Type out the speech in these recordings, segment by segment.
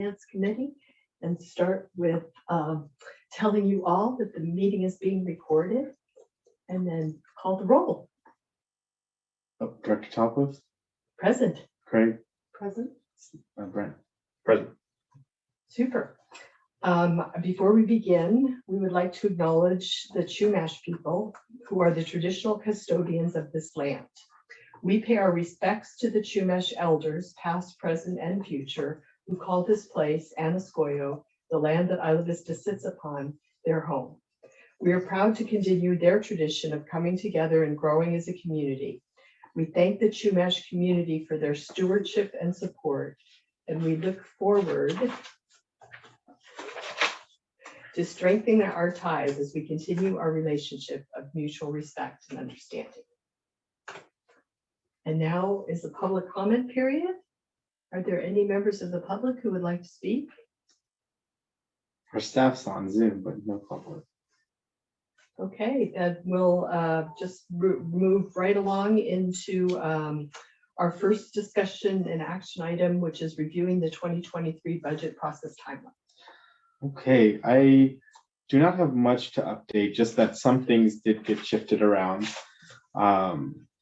Finance Committee and start with telling you all that the meeting is being recorded and then call the roll. Oh, Director Topless, Present. Craig, Present. Brent. Present. Super. Before we begin, we would like to acknowledge the Chumash people who are the traditional custodians of this land. We pay our respects to the Chumash elders, past, present, and future, who call this place, Anascoyo, the land that Isla Vista sits upon, their home. We are proud to continue their tradition of coming together and growing as a community. We thank the Chumash community for their stewardship and support, and we look forward to strengthening our ties as we continue our relationship of mutual respect and understanding. And now is the public comment period. Are there any members of the public who would like to speak? Our staff's on Zoom, but no public. Okay, then we'll just move right along into our first discussion and action item, which is reviewing the 2023 budget process timeline. Okay, I do not have much to update, just that some things did get shifted around.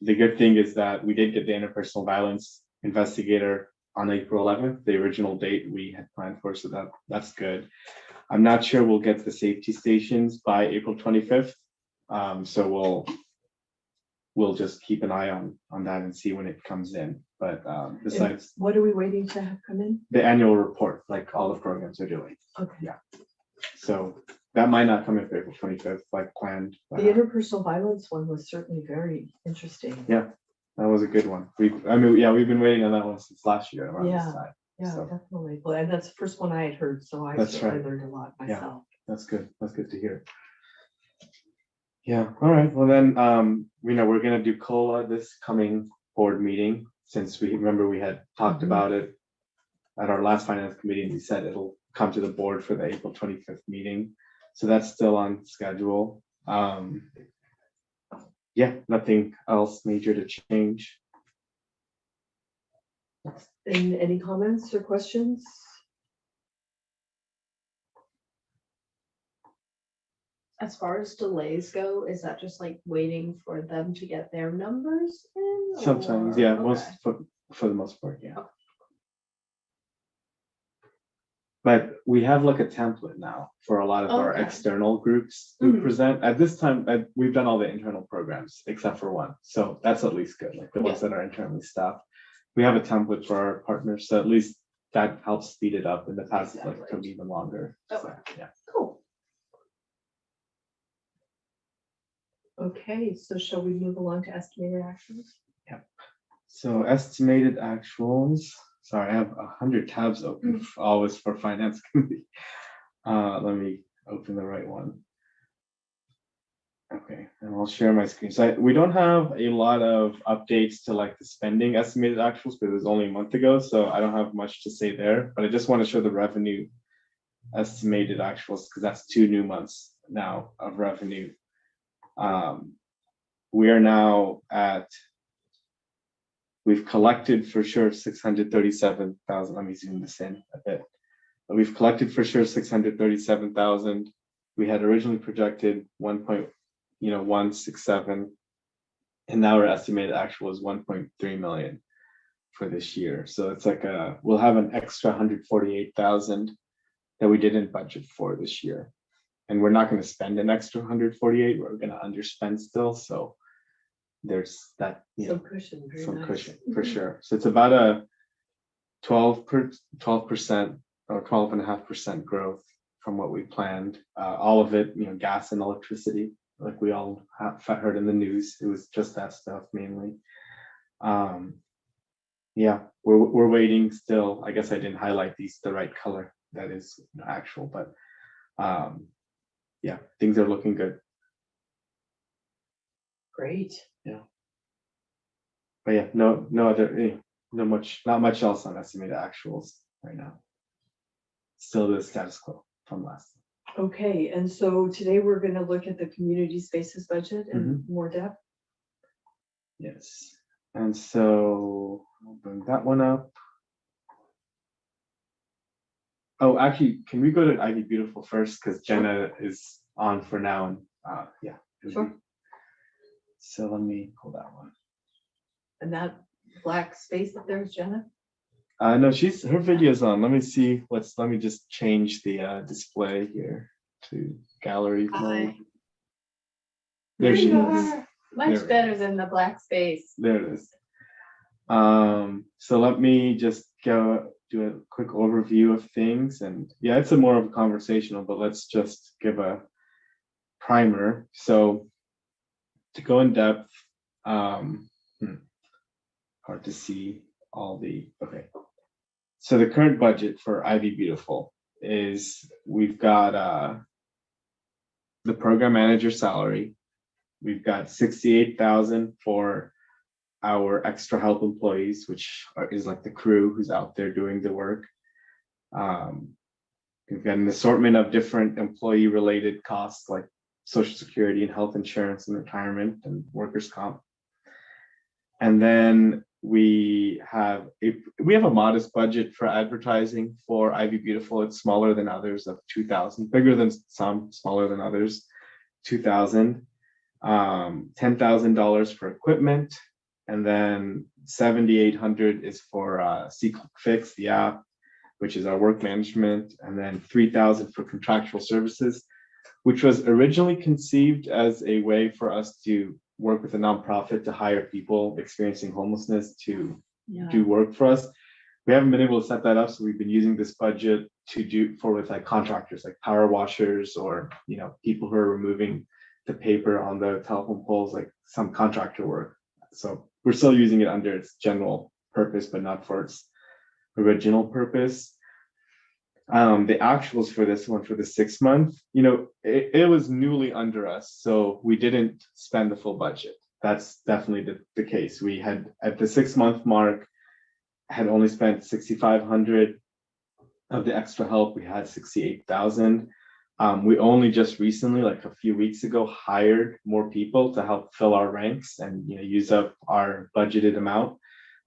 The good thing is that we did get the interpersonal violence investigator on April 11th, the original date we had planned for, so that's good. I'm not sure we'll get the safety stations by April 25th, so we'll just keep an eye on that and see when it comes in. But besides, what are we waiting to have come in? the annual report, like all the programs are doing. Okay. Yeah. So that might not come in for April 25th, like planned. The interpersonal violence one was certainly very interesting. Yeah, that was a good one. We've been waiting on that one since last year around this time. Yeah, so. Definitely. Well, and that's the first one I had heard, so I learned a lot myself. Yeah, that's good. That's good to hear. Yeah. All right. Well, then, we're gonna do COLA this coming board meeting, since we had talked about it at our last finance committee, and we said it'll come to the board for the April 25th meeting. So that's still on schedule. Yeah, nothing else major to change. And any comments or questions? As far as delays go, is that just like waiting for them to get their numbers in? Sometimes, or? yeah, Okay. for the most part, yeah. But we have like a template now for a lot of our external groups who present. At this time, we've done all the internal programs except for one. So that's at least good, like the ones that are internally staffed. We have a template for our partners, so at least that helps speed it up. In the past, it took even longer. Okay. So, yeah. Cool. Okay, so shall we move along to estimated actuals? Yeah. So estimated actuals. Sorry, I have 100 tabs open, always for finance committee. Let me open the right one. Okay, and I'll share my screen. So we don't have a lot of updates to like the spending estimated actuals because it was only a month ago, so I don't have much to say there. But I just want to show the revenue estimated actuals because that's 2 new months now of revenue. We are now at. We've collected for sure 637,000. Let me zoom this in a bit. We've collected for sure 637,000. We had originally projected 1.167, and now our estimated actual is 1.3 million for this year. So it's like we'll have an extra 148,000 that we didn't budget for this year, and we're not going to spend an extra 148. We're going to underspend still. So there's that some cushion, cushion for sure. So it's about a 12% or 12.5% growth from what we planned. All of it, gas and electricity, like we all have heard in the news. It was just that stuff mainly. Yeah, we're waiting still. I guess I didn't highlight the right color. That is actual, but yeah, things are looking good. Great. Yeah. But yeah, not much else on estimated actuals right now. Still the status quo from last time. Okay, and so today we're going to look at the community spaces budget in more depth. Yes, and so I'll bring that one up. Oh, actually, can we go to Ivy Beautiful first? Because Jenna is on for now and yeah. it would Sure. be- So let me pull that one. And that black space up there is Jenna? No, her video's on. Let me see let me just change the display here to gallery mode. There she is. Much There. better than the black space. There it is. So let me just go do a quick overview of things, and yeah, it's a more of a conversational, but let's just give a primer. So to go in depth, hard to see all the, okay. So the current budget for Ivy Beautiful is we've got the program manager salary. We've got 68,000 for our extra help employees, which is like the crew who's out there doing the work. We've got an assortment of different employee related costs like Social Security and health insurance and retirement and workers' comp. And then we have a modest budget for advertising for Ivy Beautiful. It's smaller than others of 2,000, bigger than some, smaller than others, 2,000. $10,000 for equipment, and then 7,800 is for Fix, the app, which is our work management, and then 3,000 for contractual services, which was originally conceived as a way for us to work with a nonprofit to hire people experiencing homelessness to do work for us. We haven't been able to set that up, so we've been using this budget to do with like contractors, like power washers, or people who are removing the paper on the telephone poles, like some contractor work. So we're still using it under its general purpose, but not for its original purpose. The actuals for this one, for the 6 month, it was newly under us, so we didn't spend the full budget. That's definitely the case. We had at the 6 month mark had only spent 6,500 of the extra help. We had 68,000. We only just recently, like a few weeks ago, hired more people to help fill our ranks and use up our budgeted amount.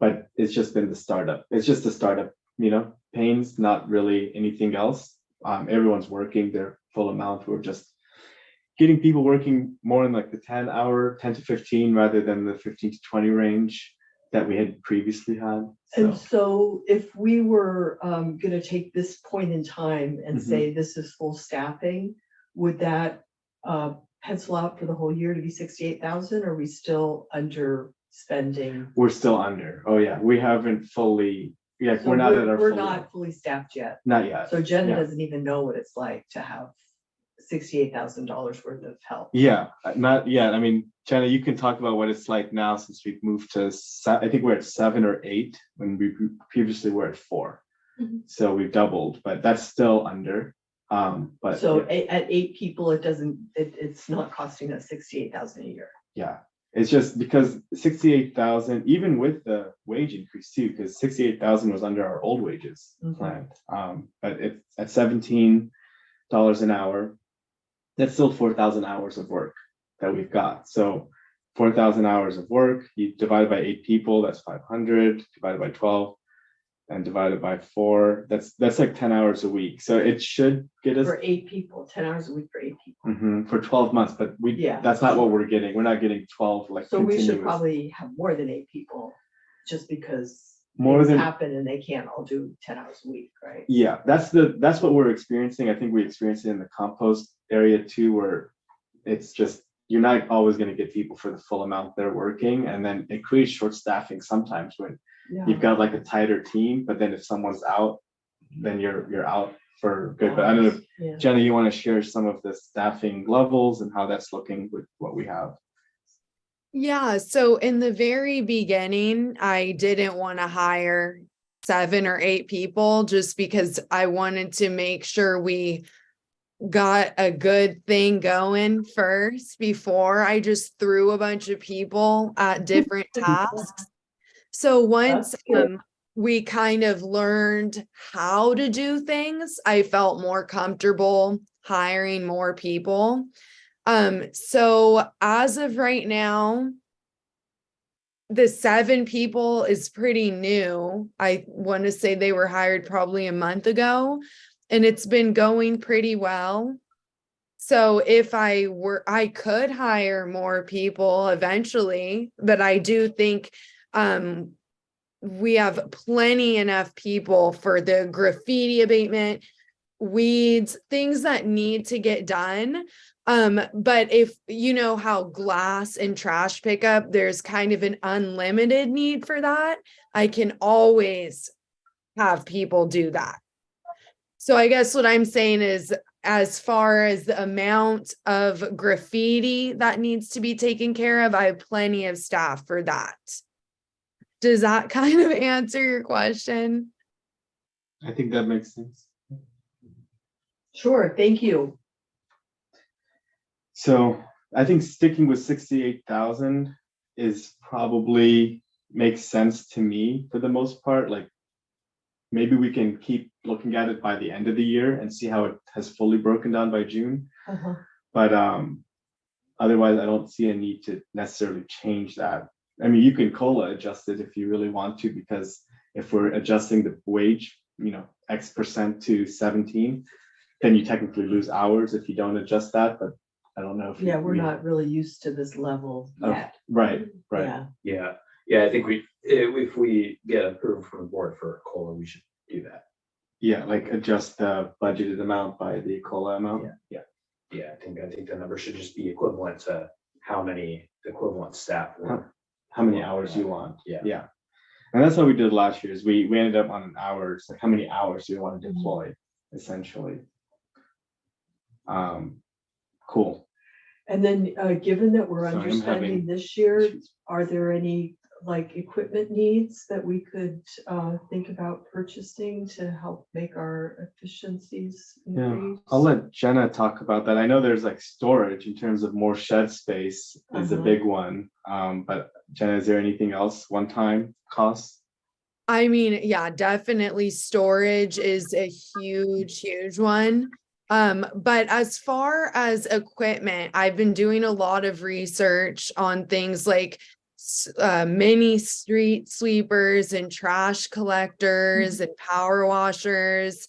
But it's just been the startup. It's just the startup, pains, not really anything else. Everyone's working their full amount. We're just getting people working more in like the 10 to 15 rather than the 15 to 20 range that we had previously had. And so if we were going to take this point in time and say this is full staffing, would that pencil out for the whole year to be 68,000? Or are we still under spending? We're still under. Oh yeah, we haven't fully. Yeah, So we're not at our. We're not fully staffed yet. Not yet. So Jenna doesn't even know what it's like to have $68,000 worth of help. Yeah, not yet. I mean, Jenna, you can talk about what it's like now since we've moved to, I think we're at 7 or 8 when we previously were at 4. So we've doubled, but that's still under. But so at 8 people, it's not costing us 68,000 a year. Yeah, it's just because 68,000, even with the wage increase too, because 68,000 was under our old wages plan. But it's at $17 an hour. That's still 4,000 hours of work that we've got. So 4,000 hours of work, you divide by 8 people, that's 500, divided by 12, and divided by 4, that's like 10 hours a week. So it should get us for 8 people, 10 hours a week for 8 people. For 12 months, but that's not what we're getting. We're not getting 12 like. So we should probably have more than 8 people, just because more than happen and they can't all do 10 hours a week, right? Yeah, that's what we're experiencing. I think we experienced it in the compost area too, where it's just you're not always going to get people for the full amount they're working, and then it creates short staffing sometimes when you've got like a tighter team, but then if someone's out, then you're out for good. But I don't know if Jenna, you want to share some of the staffing levels and how that's looking with what we have. Yeah, so in the very beginning, I didn't want to hire 7 or 8 people just because I wanted to make sure we got a good thing going first before I just threw a bunch of people at different tasks. So once we kind of learned how to do things, I felt more comfortable hiring more people. So as of right now, the 7 people is pretty new. I want to say they were hired probably a month ago. and it's been going pretty well. So if I could hire more people eventually, but I do think we have plenty enough people for the graffiti abatement, weeds, things that need to get done. But if you know how glass and trash pickup, there's kind of an unlimited need for that. I can always have people do that. So I guess what I'm saying is, as far as the amount of graffiti that needs to be taken care of, I have plenty of staff for that. Does that kind of answer your question? I think that makes sense. Sure, thank you. So I think sticking with 68,000 is probably makes sense to me for the most part. Like, maybe we can keep looking at it by the end of the year and see how it has fully broken down by June. Uh-huh. But otherwise, I don't see a need to necessarily change that. I mean, you can COLA adjust it if you really want to, because if we're adjusting the wage, X% to 17, then you technically lose hours if you don't adjust that. But I don't know if Yeah, we're not really used to this level yet. Right. Yeah. Yeah, I think if we get approved from the board for a COLA, we should do that. Yeah, like adjust the budgeted amount by the COLA amount. Yeah, I think the number should just be equivalent to how many equivalent staff were. How many hours you want. Yeah. And that's what we did last year, is we ended up on hours, like how many hours do you want to deploy, essentially. Cool. And then, given that we're Sorry, I'm underspending having this year, are there any like equipment needs that we could think about purchasing to help make our efficiencies Yeah, increase? I'll let Jenna talk about that. I know there's like storage in terms of more shed space is a big one. But Jenna, is there anything else one-time costs? I mean, yeah, definitely storage is a huge one. But as far as equipment, I've been doing a lot of research on things like mini street sweepers and trash collectors and power washers.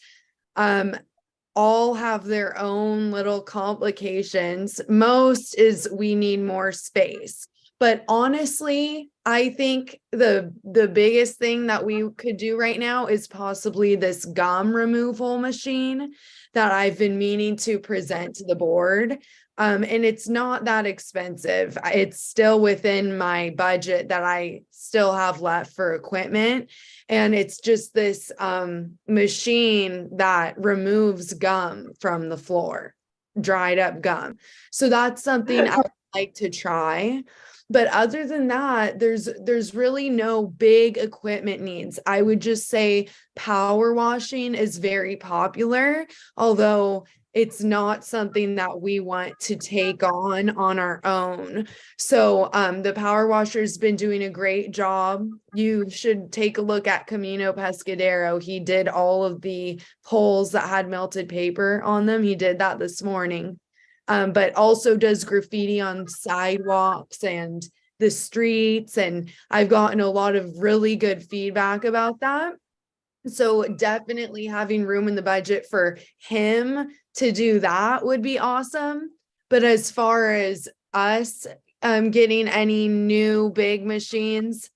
All have their own little complications. Most is we need more space. But honestly, I think the biggest thing that we could do right now is possibly this gum removal machine that I've been meaning to present to the board. And it's not that expensive. It's still within my budget that I still have left for equipment. And it's just this machine that removes gum from the floor, dried up gum. So that's something I would like to try. But other than that, there's really no big equipment needs. I would just say power washing is very popular, although it's not something that we want to take on our own. So the power washer's been doing a great job. You should take a look at Camino Pescadero. He did all of the poles that had melted paper on them. He did that this morning. But also does graffiti on sidewalks and the streets. And I've gotten a lot of really good feedback about that. So definitely having room in the budget for him to do that would be awesome. But as far as us getting any new big machines,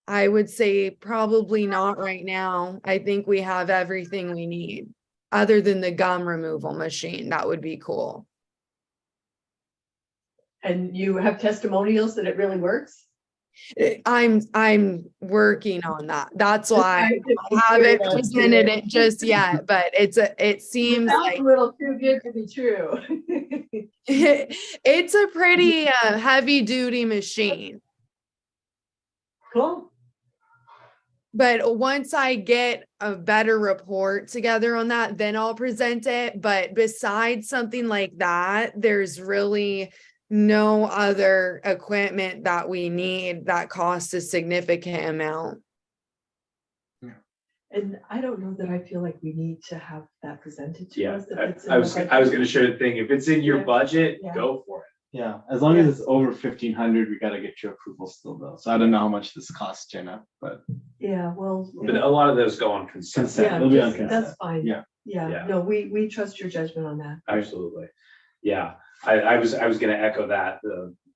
I would say probably not right now. I think we have everything we need other than the gum removal machine. That would be cool. And you have testimonials that it really works? I'm working on that. That's why I haven't presented it just yet, but it seems Sounds like a little too good to be true. it's a pretty heavy duty machine. Cool. But once I get a better report together on that, then I'll present it. But besides something like that, there's really no other equipment that we need that costs a significant amount. And I don't know that I feel like we need to have that presented to Yeah, us. if it's in I the was budget. I was gonna share the thing. If it's in your Yeah. budget, Yeah. go for it. Yeah, as long as it's over 1,500, we gotta get your approval still though. So I don't know how much this costs, Jenna, but Yeah, well. But a lot of those go on consent. Consent. Yeah, it'll be on just- consent. that's fine. Yeah. Yeah, Yeah. no, we trust your judgment on that. Absolutely. Yeah, I was gonna echo that.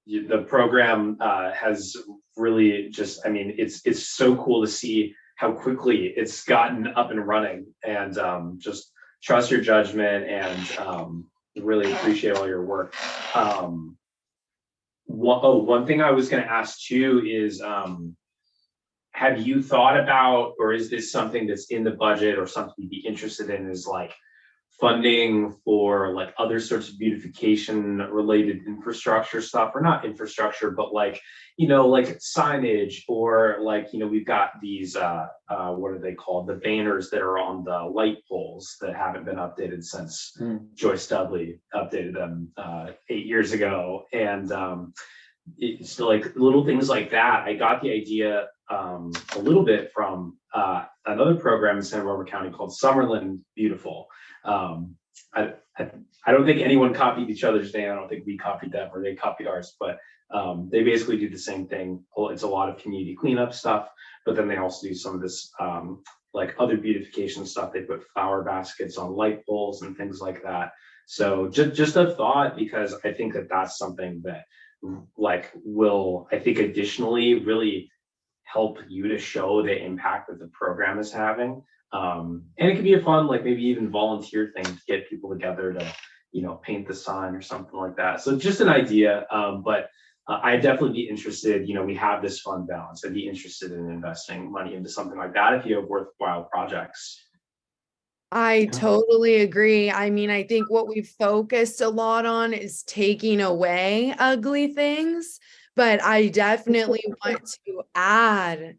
The program has really just, I mean, it's so cool to see how quickly it's gotten up and running, and just trust your judgment, and really appreciate all your work. One thing I was gonna ask too is, have you thought about, or is this something that's in the budget or something you'd be interested in, is like funding for like other sorts of beautification related infrastructure stuff, or not infrastructure, but like, like signage, or like, we've got these, what are they called? The banners that are on the light poles that haven't been updated since Joyce Dudley updated them 8 years ago. And it's like little things like that. I got the idea a little bit from another program in Santa Barbara County called Summerlin Beautiful. I don't think anyone copied each other's name. I don't think we copied them or they copied ours, but they basically do the same thing. It's a lot of community cleanup stuff, but then they also do some of this like other beautification stuff. They put flower baskets on light poles and things like that. So just a thought, because I think that that's something that like will, I think, additionally really help you to show the impact that the program is having. And it could be a fun, like maybe even volunteer thing to get people together to, paint the sign or something like that. So just an idea, but I'd definitely be interested, we have this fund balance. I'd be interested in investing money into something like that if you have worthwhile projects. I totally agree. I mean, I think what we've focused a lot on is taking away ugly things, but I definitely want to add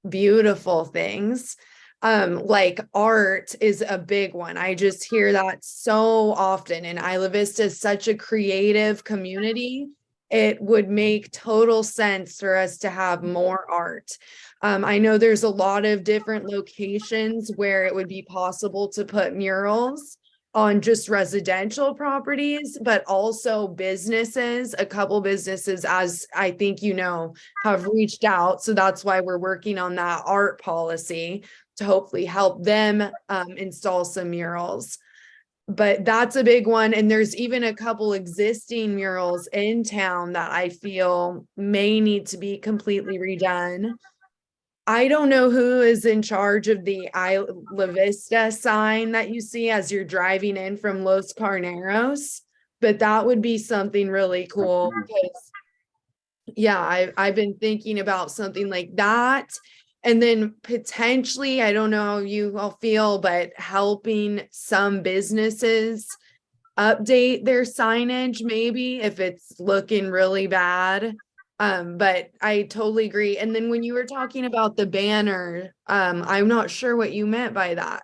beautiful things. Like art is a big one. I just hear that so often, and Isla Vista is such a creative community. It would make total sense for us to have more art. I know there's a lot of different locations where it would be possible to put murals on just residential properties, but also businesses. A couple businesses, as I think have reached out. So that's why we're working on that art policy to hopefully help them install some murals. But that's a big one. And there's even a couple existing murals in town that I feel may need to be completely redone. I don't know who is in charge of the Isla Vista sign that you see as you're driving in from Los Carneros, but that would be something really cool. Because, yeah, I've been thinking about something like that. And then potentially, I don't know how you all feel, but helping some businesses update their signage, maybe if it's looking really bad. But I totally agree. And then when you were talking about the banner, I'm not sure what you meant by that.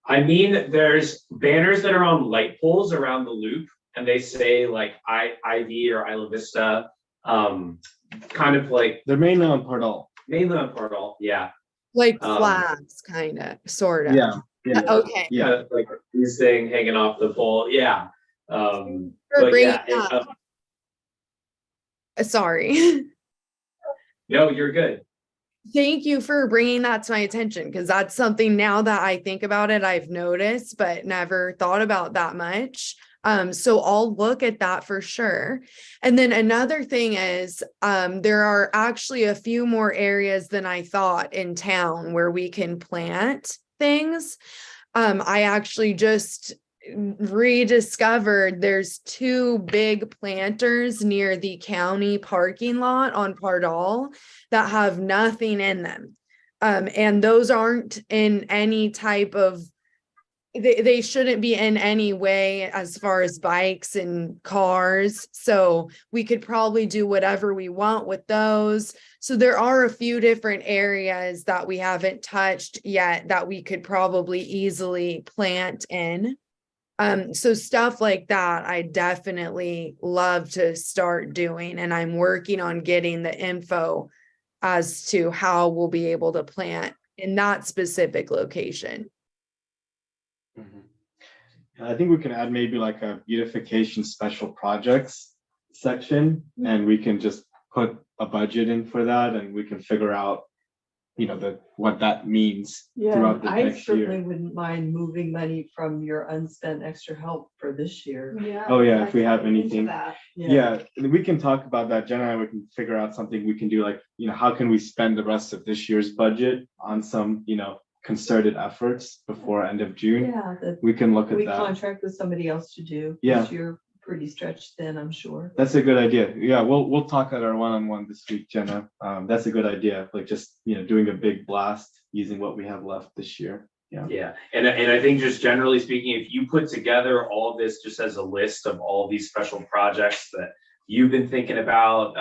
I mean, there's banners that are on light poles around the loop, and they say like IV or Isla Vista, kind of like they're mainly on Pardal. mainly on Portal, yeah. Like flags, kind of, sort of. Yeah. Okay. Yeah, like this thing hanging off the pole, yeah. For But bringing yeah, up. Sorry. no, you're good. Thank you for bringing that to my attention, because that's something now that I think about it, I've noticed, but never thought about that much. So I'll look at that for sure. And then another thing is, there are actually a few more areas than I thought in town where we can plant things. I actually just rediscovered there's 2 big planters near the county parking lot on Pardal that have nothing in them. And those aren't in any type of, they shouldn't be in any way as far as bikes and cars. So we could probably do whatever we want with those. So there are a few different areas that we haven't touched yet that we could probably easily plant in. So stuff like that, I definitely love to start doing, and I'm working on getting the info as to how we'll be able to plant in that specific location. I think we can add maybe like a beautification special projects section, and we can just put a budget in for that, and we can figure out, what that means Yeah, throughout the I next certainly year. wouldn't mind moving money from your unspent extra help for this year. Yeah. Oh, yeah, if we have definitely into anything. that. Yeah, we can talk about that. Jenna and I, we can figure out something we can do, like, how can we spend the rest of this year's budget on some, concerted efforts before end of June? Yeah, that We can look we at that. contract with somebody else to do. 'Cause Yeah. You're pretty stretched thin, I'm sure. That's a good idea. Yeah, we'll talk at our one-on-one this week, Jenna. That's a good idea. Like just, doing a big blast using what we have left this year. Yeah. Yeah, and I think just generally speaking, if you put together all of this just as a list of all these special projects that you've been thinking about,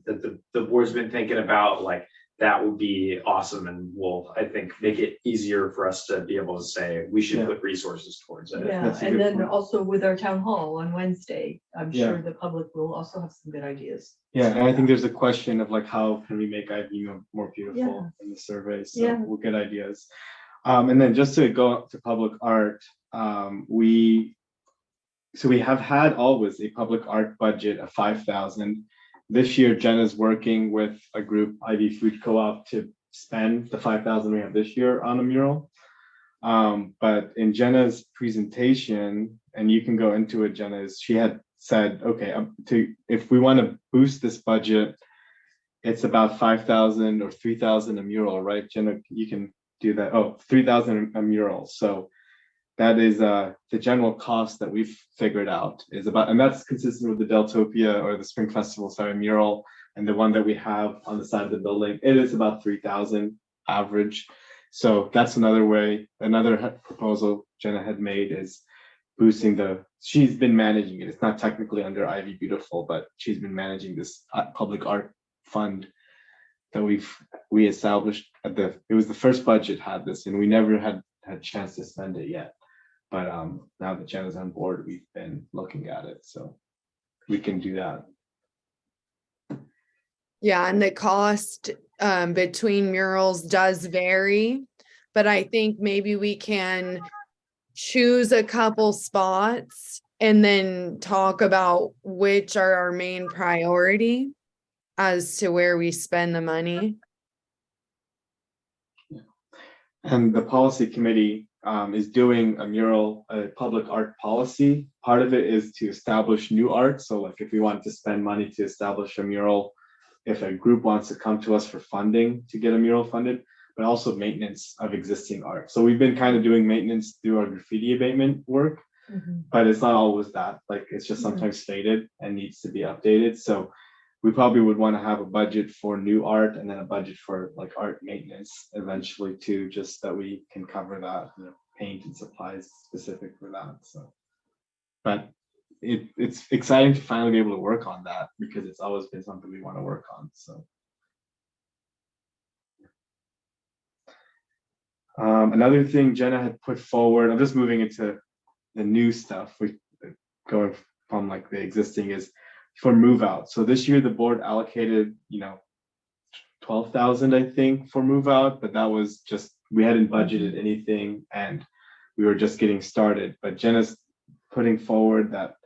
that the board's been thinking about, like, that would be awesome, and will, I think, make it easier for us to be able to say, we should Yeah. put resources towards it. Yeah, That's a and good then point. also with our town hall on Wednesday, I'm Yeah. sure the public will also have some good ideas. Yeah, and I think there's a question of like, how can we make IV more beautiful Yeah. in the survey? So Yeah. we'll get ideas. And then just to go up to public art, we have had always a public art budget of 5,000. This year, Jenna's working with a group, IV Food Co-op, to spend the 5,000 we have this year on a mural. But in Jenna's presentation, and you can go into it, Jenna, she had said, okay, if we want to boost this budget, it's about 5,000 or 3,000 a mural, right? Jenna, you can do that. Oh, 3,000 a mural. So that is the general cost that we've figured out is about, and that's consistent with the Deltopia or the Spring Festival, mural, and the one that we have on the side of the building. It is about 3,000 average. So that's another way, another proposal Jenna had made is boosting she's been managing it. It's not technically under Ivy Beautiful, but she's been managing this public art fund that we established it was the first budget had this, and we never had a chance to spend it yet. But now that Jenna's on board, we've been looking at it, so we can do that. Yeah, and the cost between murals does vary, but I think maybe we can choose a couple spots and then talk about which are our main priority as to where we spend the money. And the policy committee is doing a public art policy. Part of it is to establish new art. So like if we want to spend money to establish a mural, if a group wants to come to us for funding to get a mural funded, but also maintenance of existing art. So we've been kind of doing maintenance through our graffiti abatement work, but it's not always that. Like it's just sometimes faded and needs to be updated. So we probably would want to have a budget for new art and then a budget for like art maintenance eventually too, just that we can cover that, paint and supplies specific for that. So, but it's exciting to finally be able to work on that because it's always been something we want to work on. So. Another thing Jenna had put forward, I'm just moving into the new stuff, we going from like the existing is for move out. So this year the board allocated, 12,000, I think, for move out, but that was just, we hadn't budgeted anything and we were just getting started. But Jenna's putting forward that,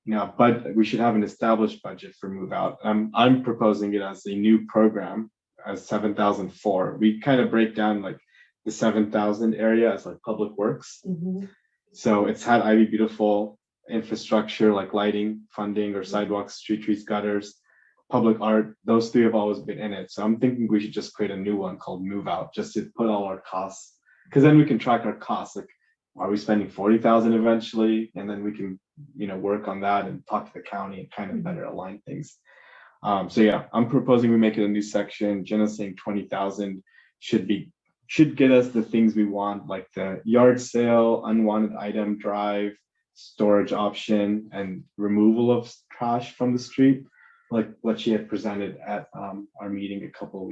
but we should have an established budget for move out. I'm proposing it as a new program as 7,004. We kind of break down like the 7,000 area as like public works. So it's had Ivy Beautiful infrastructure like lighting, funding, or sidewalks, street trees, gutters, public art. Those three have always been in it. So I'm thinking we should just create a new one called Move Out, just to put all our costs, because then we can track our costs. Like, are we spending 40,000 eventually? And then we can, work on that and talk to the county and kind of better align things. So yeah, I'm proposing we make it a new section. Jenna's saying 20,000 should get us the things we want, like the yard sale, unwanted item drive, storage option, and removal of trash from the street, like what she had presented at our meeting a couple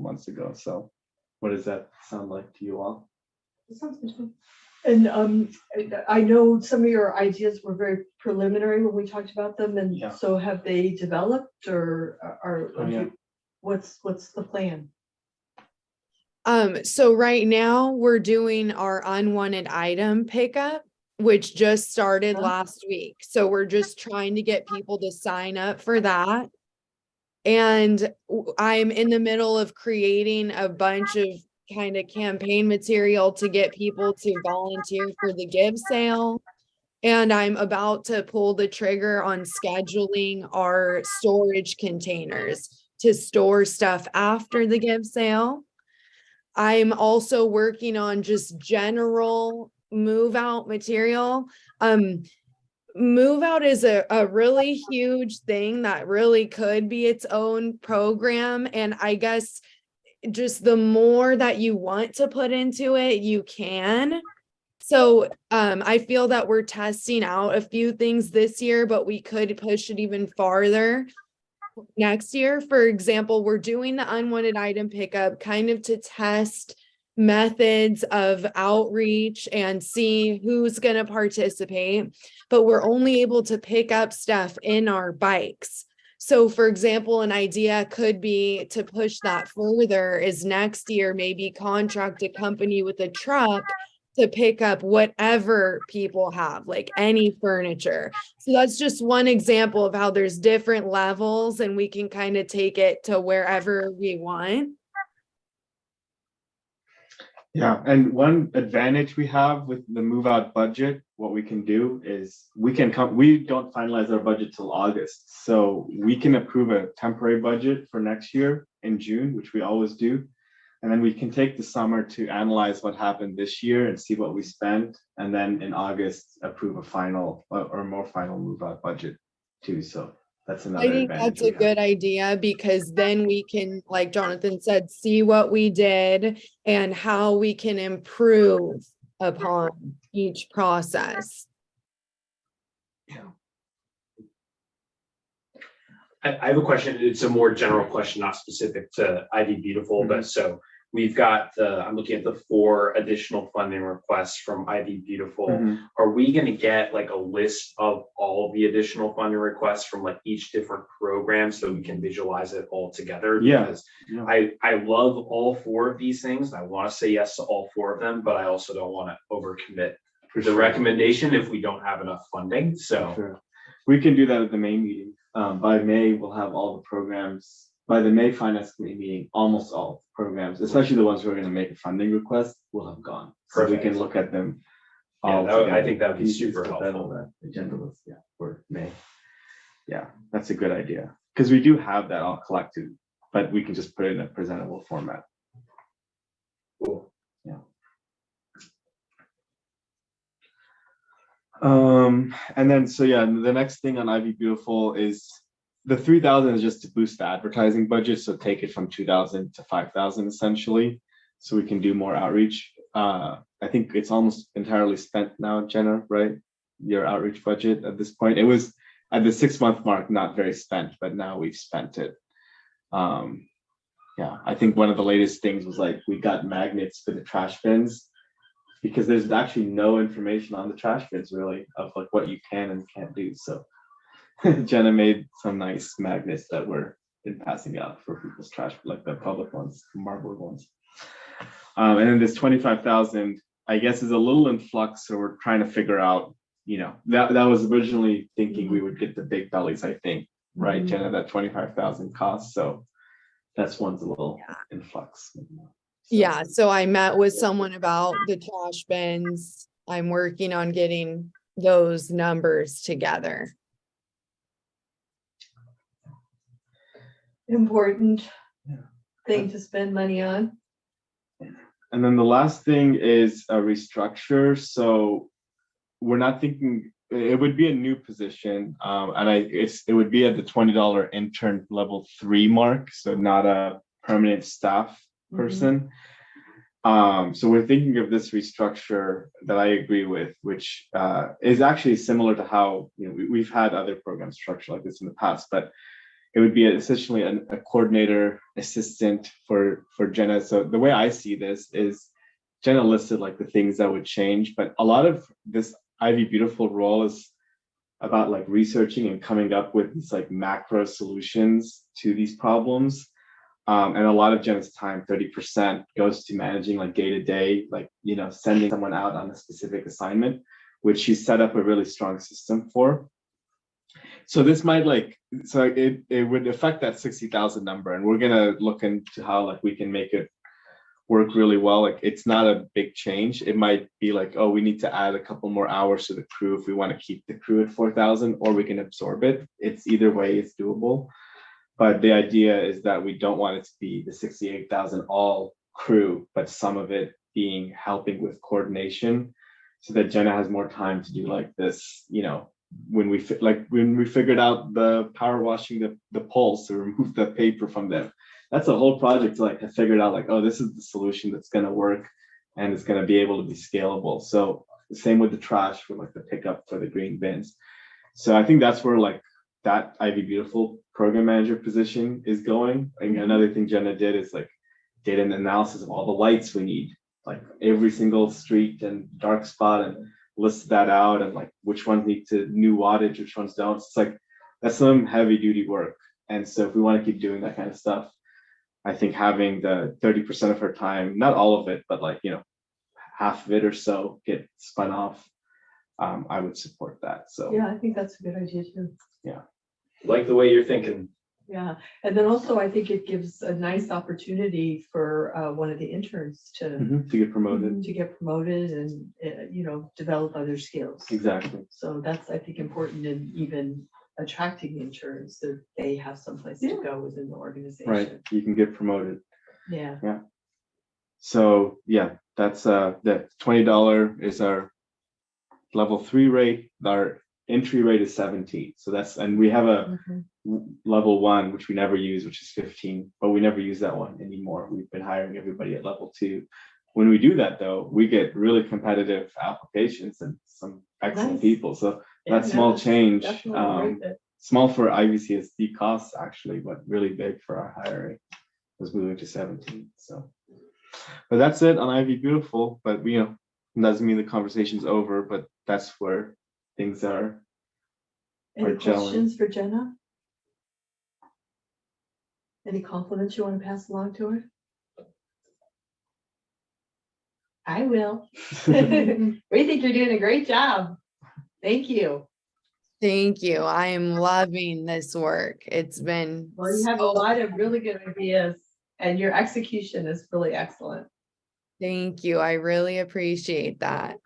months ago. So what does that sound like to you all? That sounds good to me. And I know some of your ideas were very preliminary when we talked about them, and Yeah. so have they developed or are what's the plan? So right now we're doing our unwanted item pickup, which just started last week. So we're just trying to get people to sign up for that. And I'm in the middle of creating a bunch of kind of campaign material to get people to volunteer for the give sale. And I'm about to pull the trigger on scheduling our storage containers to store stuff after the give sale. I'm also working on just general move out material. Move out is a really huge thing that really could be its own program. And I guess just the more that you want to put into it, you can. So I feel that we're testing out a few things this year, but we could push it even farther next year. For example, we're doing the unwanted item pickup kind of to test methods of outreach and see who's going to participate, but we're only able to pick up stuff in our bikes. So for example, an idea could be to push that further is next year, maybe contract a company with a truck to pick up whatever people have, like any furniture. So that's just one example of how there's different levels and we can kind of take it to wherever we want. Yeah, and one advantage we have with the move out budget, what we can do is we don't finalize our budget till August. So we can approve a temporary budget for next year in June, which we always do. And then we can take the summer to analyze what happened this year and see what we spent. And then in August, approve a final or more final move out budget too. So that's another I think advantage that's a good idea because then we can, like Jonathan said, see what we did and how we can improve upon each process. I have a question. It's a more general question, not specific to ID Beautiful, but so we've got I'm looking at the 4 additional funding requests from ID Beautiful. Mhm. Are we going to get like a list of all the additional funding requests from like each different program so we can visualize it all together? Yeah. Because Yeah. I love all 4 of these things. I want to say yes to all 4 of them, but I also don't want to overcommit For the sure. recommendation if we don't have enough funding. So Sure. We can do that at the May meeting. By May, we'll have all the programs. By the May Finance Committee meeting, almost all programs, especially the ones who are going to make a funding request, will have gone. So we can Perfect. look at them. Yeah, all I think that would together. be You just super put that helpful. on the agenda list, yeah, for May. Yeah, that's a good idea because we do have that all collected, but we can just put it in a presentable format. Cool. Yeah. And then so yeah, the next thing on Ivy Beautiful is the 3,000 is just to boost the advertising budget. So take it from 2,000 to 5,000 essentially, so we can do more outreach. I think it's almost entirely spent now, Jenna, right? Your outreach budget at this point. It was at the 6-month mark, not very spent, but now we've spent it. Yeah, I think one of the latest things was like we got magnets for the trash bins because there's actually no information on the trash bins really of like what you can and can't do. So Jenna made some nice magnets that were been passing out for people's trash, like the public ones, marbled ones. And then this 25,000, I guess, is a little in flux. So we're trying to figure out, you know, that was originally thinking we would get the big bellies, I think, right, Jenna, that 25,000 cost. So that's one's a little in flux. So. Yeah, so I met with someone about the trash bins. I'm working on getting those numbers together. Important thing to spend money on. And then the last thing is a restructure. So we're not thinking it would be a new position, and it would be at the $20 intern level 3 mark, so not a permanent staff person. So we're thinking of this restructure that I agree with, which is actually similar to how we've had other programs structured like this in the past, but it would be essentially a coordinator assistant for Jenna. So the way I see this is Jenna listed like the things that would change, but a lot of this Ivy Beautiful role is about like researching and coming up with these like macro solutions to these problems. And a lot of Jenna's time, 30%, goes to managing like day-to-day, like, sending someone out on a specific assignment, which she set up a really strong system for. So this might it would affect that 60,000 number, and we're gonna look into how like we can make it work really well. Like it's not a big change. It might be like, oh, we need to add a couple more hours to the crew if we want to keep the crew at 4,000, or we can absorb it. It's either way, it's doable. But the idea is that we don't want it to be the 68,000 all crew, but some of it being helping with coordination, so that Jenna has more time to do like this, when we figured out the power washing the poles to remove the paper from them. That's a whole project to like have figured out like, oh, this is the solution that's going to work and it's going to be able to be scalable. So the same with the trash for like the pickup for the green bins. So I think that's where like that Ivy Beautiful program manager position is going. And another thing Jenna did is like data and analysis of all the lights we need, like every single street and dark spot, and list that out and like which ones need to new wattage, which ones don't. It's like that's some heavy duty work. And so if we want to keep doing that kind of stuff, I think having the 30% of her time, not all of it, but like, half of it or so get spun off, I would support that. So Yeah, I think that's a good idea too. Like the way you're thinking. Yeah, and then also I think it gives a nice opportunity for one of the interns to get promoted. and develop other skills. Exactly. So that's, I think, important in even attracting interns, that they have someplace to go within the organization. Right. You can get promoted. Yeah. So yeah, that's that $20 is our level 3 rate. Our entry rate is 17. So and we have a level 1, which we never use, which is 15, but we never use that one anymore. We've been hiring everybody at level 2. When we do that though, we get really competitive applications and some excellent people. So that small change, small for IVCSD costs actually, but really big for our hiring, was moving to 17. So, but that's it on Ivy Beautiful. But doesn't mean the conversation's over, but that's where things are. Any gelling. questions for Jenna? Any compliments you want to pass along to her? I will. We think you're doing a great job. Thank you. Thank you. I am loving this work. It's been Well, you have a lot of really good ideas, and your execution is really excellent. Thank you. I really appreciate that.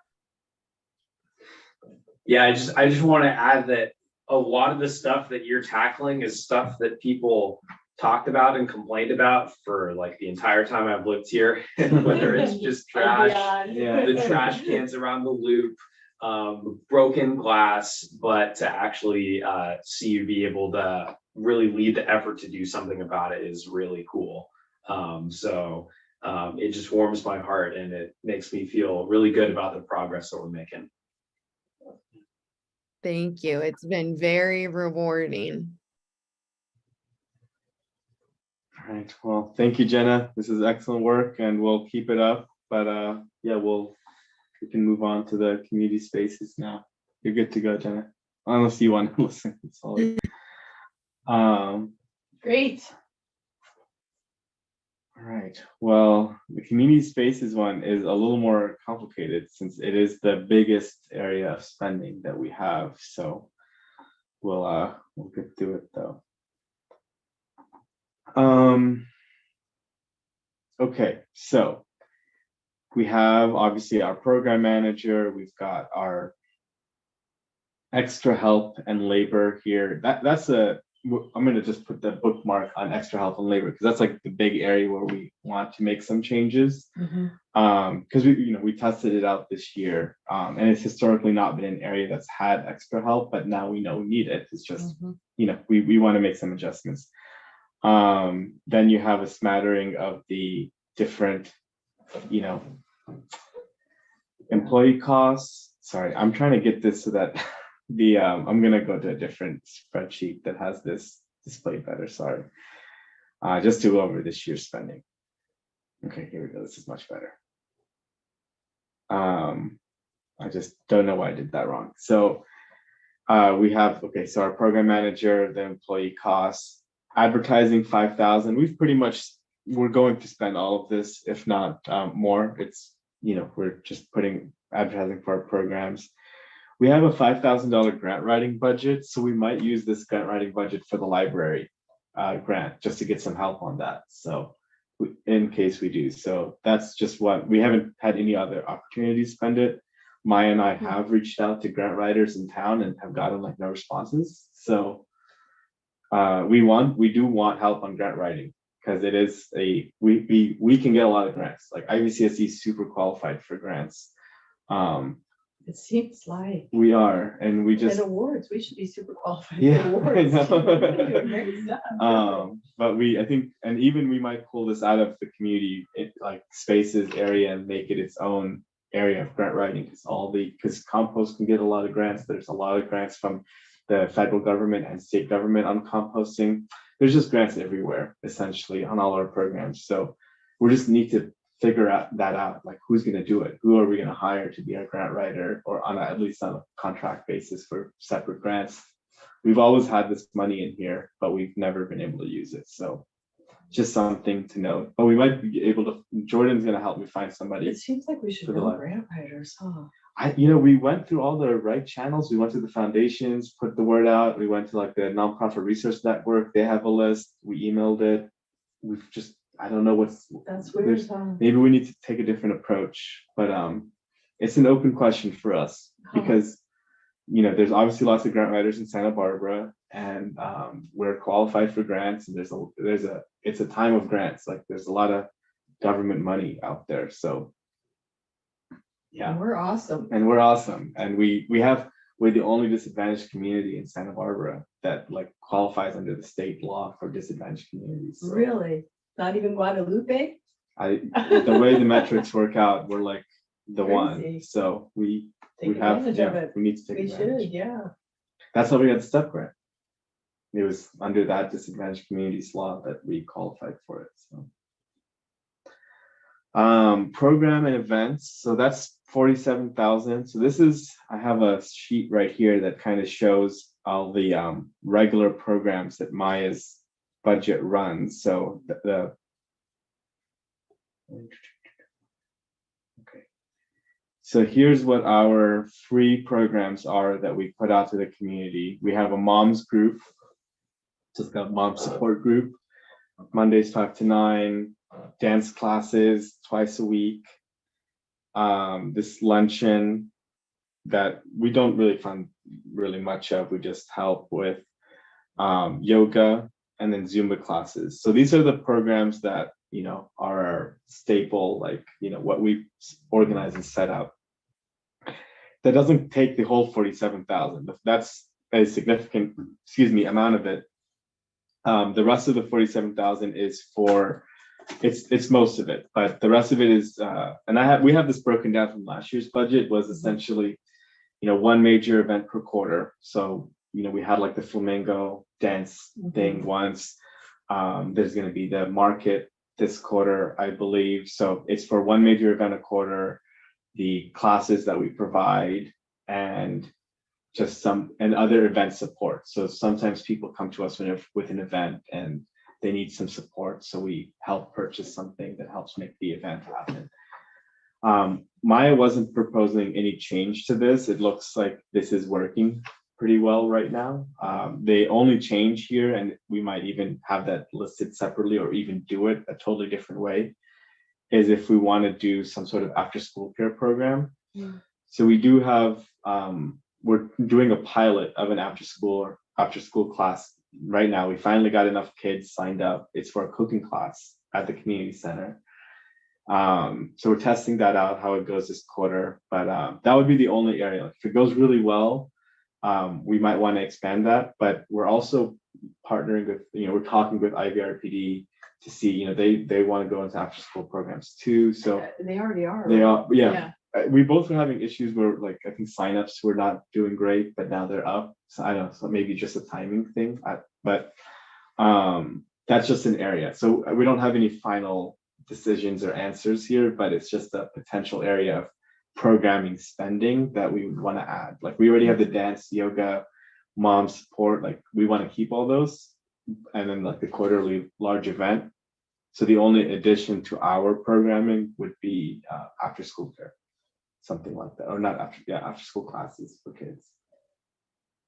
Yeah, I just want to add that a lot of the stuff that you're tackling is stuff that people talked about and complained about for like the entire time I've lived here, whether it's just trash, the trash cans around the loop, broken glass, but to actually see you be able to really lead the effort to do something about it is really cool. So it just warms my heart, and it makes me feel really good about the progress that we're making. Thank you. It's been very rewarding. All right. Well, thank you, Jenna. This is excellent work, and we'll keep it up. But yeah, we can move on to the community spaces now. You're good to go, Jenna. Unless you want to listen. Sorry. Great. All right. Well, the community spaces one is a little more complicated since it is the biggest area of spending that we have. So we'll get through it though. Okay, so we have obviously our program manager, we've got our extra help and labor here. I'm going to just put the bookmark on extra help and labor, because that's like the big area where we want to make some changes. Because we tested it out this year, and it's historically not been an area that's had extra help, but now we know we need it. It's just we want to make some adjustments. Then you have a smattering of the different employee costs. Sorry, I'm trying to get this so that I'm gonna go to a different spreadsheet that has this displayed better. Sorry, just to go over this year's spending. Okay, here we go. This is much better. I just don't know why I did that wrong. So we have, so our program manager, the employee costs, advertising 5,000. We're going to spend all of this, if not more. It's we're just putting advertising for our programs. we have a $5,000 grant writing budget, so we might use this grant writing budget for the library grant, just to get some help on that. So in case we do, so that's just what, we haven't had any other opportunity to spend it. Maya and I have reached out to grant writers in town and have gotten like no responses. So we do want help on grant writing, because it is we can get a lot of grants. Like IVCSD is super qualified for grants. It seems like. We are, and we just And awards, we should be super qualified Yeah, for I awards. know. We're doing great stuff. But I think, and even we might pull this out of the community, like spaces area, and make it its own area of grant writing, because compost can get a lot of grants. There's a lot of grants from the federal government and state government on composting. There's just grants everywhere, essentially, on all our programs. So we just need to figure that out, like who's going to do it, who are we going to hire to be our grant writer, or at least on a contract basis for separate grants. We've always had this money in here, but we've never been able to use it. So just something to know. But we might be able to, Jordan's going to help me find somebody. It seems like we should for the know lab. grant writers, huh? We went through all the right channels. We went to the foundations, put the word out. We went to like the nonprofit resource network. They have a list. We emailed it. We've just, I don't know That's weird, huh? maybe we need to take a different approach, but it's an open question for us, because there's obviously lots of grant writers in Santa Barbara, and we're qualified for grants, and it's a time of grants. Like there's a lot of government money out there. So yeah. And we're awesome. And we're the only disadvantaged community in Santa Barbara that like qualifies under the state law for disadvantaged communities. So Really? Not even Guadalupe? the way the metrics work out, we're like the one. Crazy. So we Take have, advantage of it. we need to take We advantage. should, yeah. That's how we got the STEP grant. It was under that disadvantaged communities law that we qualified for it. So program and events. So that's 47,000. So I have a sheet right here that kind of shows all the regular programs that Maya's budget runs. So okay. So here's what our free programs are that we put out to the community. We have a mom's group, just got mom support group, Mondays 5 to 9, dance classes twice a week. This luncheon that we don't really fund really much of, we just help with yoga and then Zumba classes. So these are the programs that are our staple, like what we organize and set up. That doesn't take the whole 47,000. That's a significant, amount of it. The rest of the 47,000 is for, it's most of it, but the rest of it is, and we have this broken down from last year's budget, was essentially, one major event per quarter. So, we had like the flamingo dance thing once. There's going to be the market this quarter, I believe. So it's for one major event a quarter, the classes that we provide, and just and other event support. So sometimes people come to us with an event and they need some support. So we help purchase something that helps make the event happen. Maya wasn't proposing any change to this. It looks like this is working pretty well right now. The only change here, and we might even have that listed separately or even do it a totally different way, is if we want to do some sort of after school care program. So we do have, we're doing a pilot of an after school class right now. We finally got enough kids signed up. It's for a cooking class at the community center. So we're testing that out, how it goes this quarter, but that would be the only area. If it goes really well, we might want to expand that, but we're also partnering with, we're talking with IVRPD to see, they want to go into after school programs too. So They already are. they right? are, yeah. We both were having issues where, like, I think signups were not doing great, but now they're up. So I don't know, so maybe just a timing thing, but that's just an area. So we don't have any final decisions or answers here, but it's just a potential area of programming spending that we would want to add. Like we already have the dance, yoga, mom support, like we want to keep all those, and then like the quarterly large event. So the only addition to our programming would be after school care. something like that, or not after, yeah, after school classes for kids.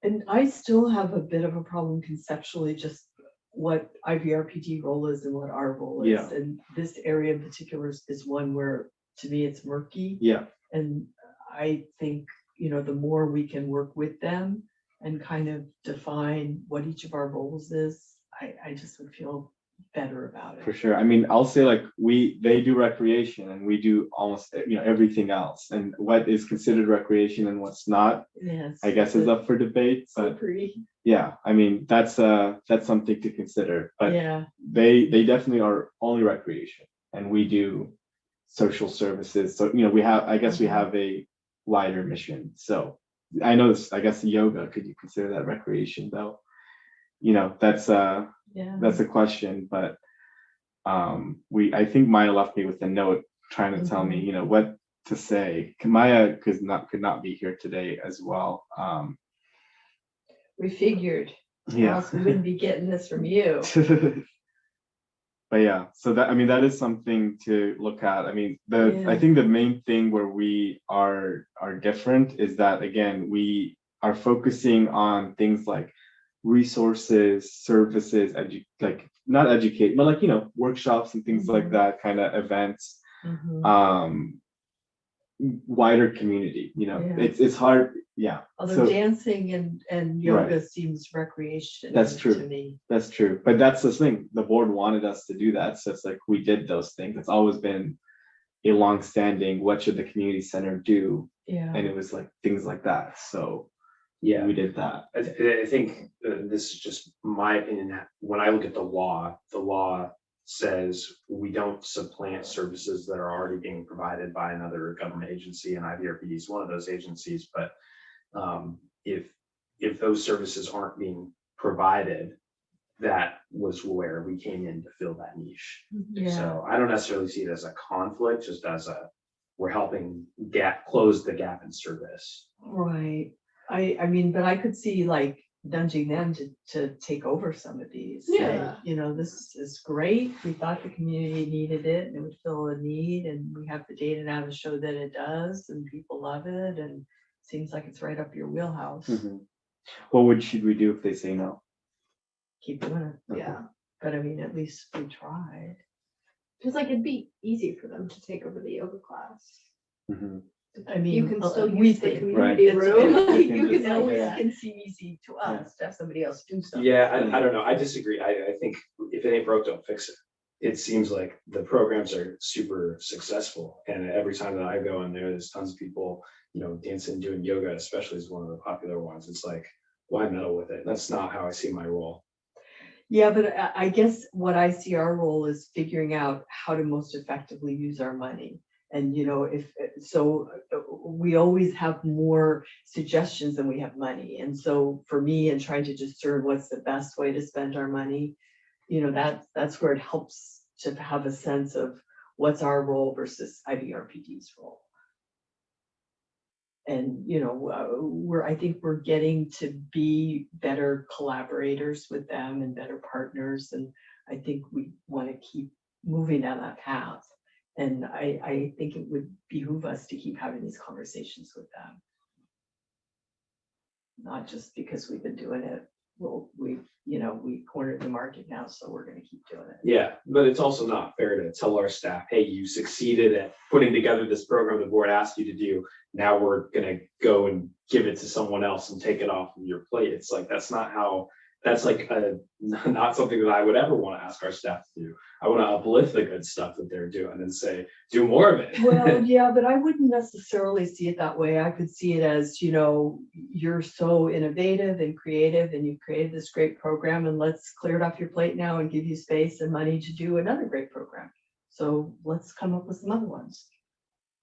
And I still have a bit of a problem conceptually, just what IVRPD role is and what our role is. Yeah. And this area in particular is one where, to me, it's murky. Yeah, And I think, the more we can work with them and kind of define what each of our roles is, I just would feel better about for it. sure. I mean, I'll say like they do recreation and we do almost, everything else. And what is considered recreation and what's not, Yes. I guess is up for debate, but Slippery. yeah, I mean, that's something to consider, but Yeah. they definitely are only recreation and we do social services. So, we have a wider mission. So I know this, I guess yoga, could you consider that recreation though? That's Yeah. a question, but I think Maya left me with a note trying to tell me, what to say. Maya could not be here today as well. We figured, or Yeah. else we wouldn't be getting this from you. But yeah, so that is something to look at. I mean, Yeah. I think the main thing where we are different is that, again, we are focusing on things like resources, services, not educate, but workshops and things like that, kind of events, Mhm. wider community, Yeah. it's hard. Yeah. Although So dancing and yoga seems recreation That's true. to me. that's true. But that's the thing. The board wanted us to do that. So it's like we did those things. It's always been a long-standing, what should the community center do? Yeah. And it was like things like that. So Yeah, we did that. I think this is just my opinion. When I look at the law says we don't supplant services that are already being provided by another government agency, and IVRPD is one of those agencies. But if those services aren't being provided, that was where we came in to fill that niche. Yeah. So I don't necessarily see it as a conflict, just as we're helping close the gap in service. Right. I mean, but I could see like nudging them to take over some of these. Say, Yeah. This is great. We thought the community needed it and it would fill a need, and we have the data now to show that it does, and people love it, and seems like it's right up your wheelhouse. Mhm. What should we do if they say no? Keep doing it. Okay. Yeah. But I mean, at least we tried. Feels like it'd be easy for them to take over the yoga class. Mhm. I mean, You can still we use the think, community It's- room. You just- can always Yeah. can seem easy to us to have somebody else do something. Yeah, I don't know. I disagree. I think if it ain't broke, don't fix it. It seems like the programs are super successful, and every time that I go in there, there's tons of people, dancing, doing yoga, especially is one of the popular ones. It's like, why meddle with it? That's not how I see my role. Yeah, but I guess what I see our role is figuring out how to most effectively use our money. And if so, we always have more suggestions than we have money. And so for me, in trying to discern what's the best way to spend our money, that's where it helps to have a sense of what's our role versus IVRPD's role. And I think we're getting to be better collaborators with them and better partners, and I think we want to keep moving down that path. And I think it would behoove us to keep having these conversations with them, not just because we've been doing it. Well, we've cornered the market now, so we're going to keep doing it. Yeah, but it's also not fair to tell our staff, hey, you succeeded at putting together this program the board asked you to do. Now we're gonna go and give it to someone else and take it off of your plate. It's like, that's like not something that I would ever want to ask our staff to do. I want to uplift the good stuff that they're doing and say, do more of it. Well, yeah, but I wouldn't necessarily see it that way. I could see it as, you're so innovative and creative and you've created this great program, and let's clear it off your plate now and give you space and money to do another great program. So let's come up with some other ones.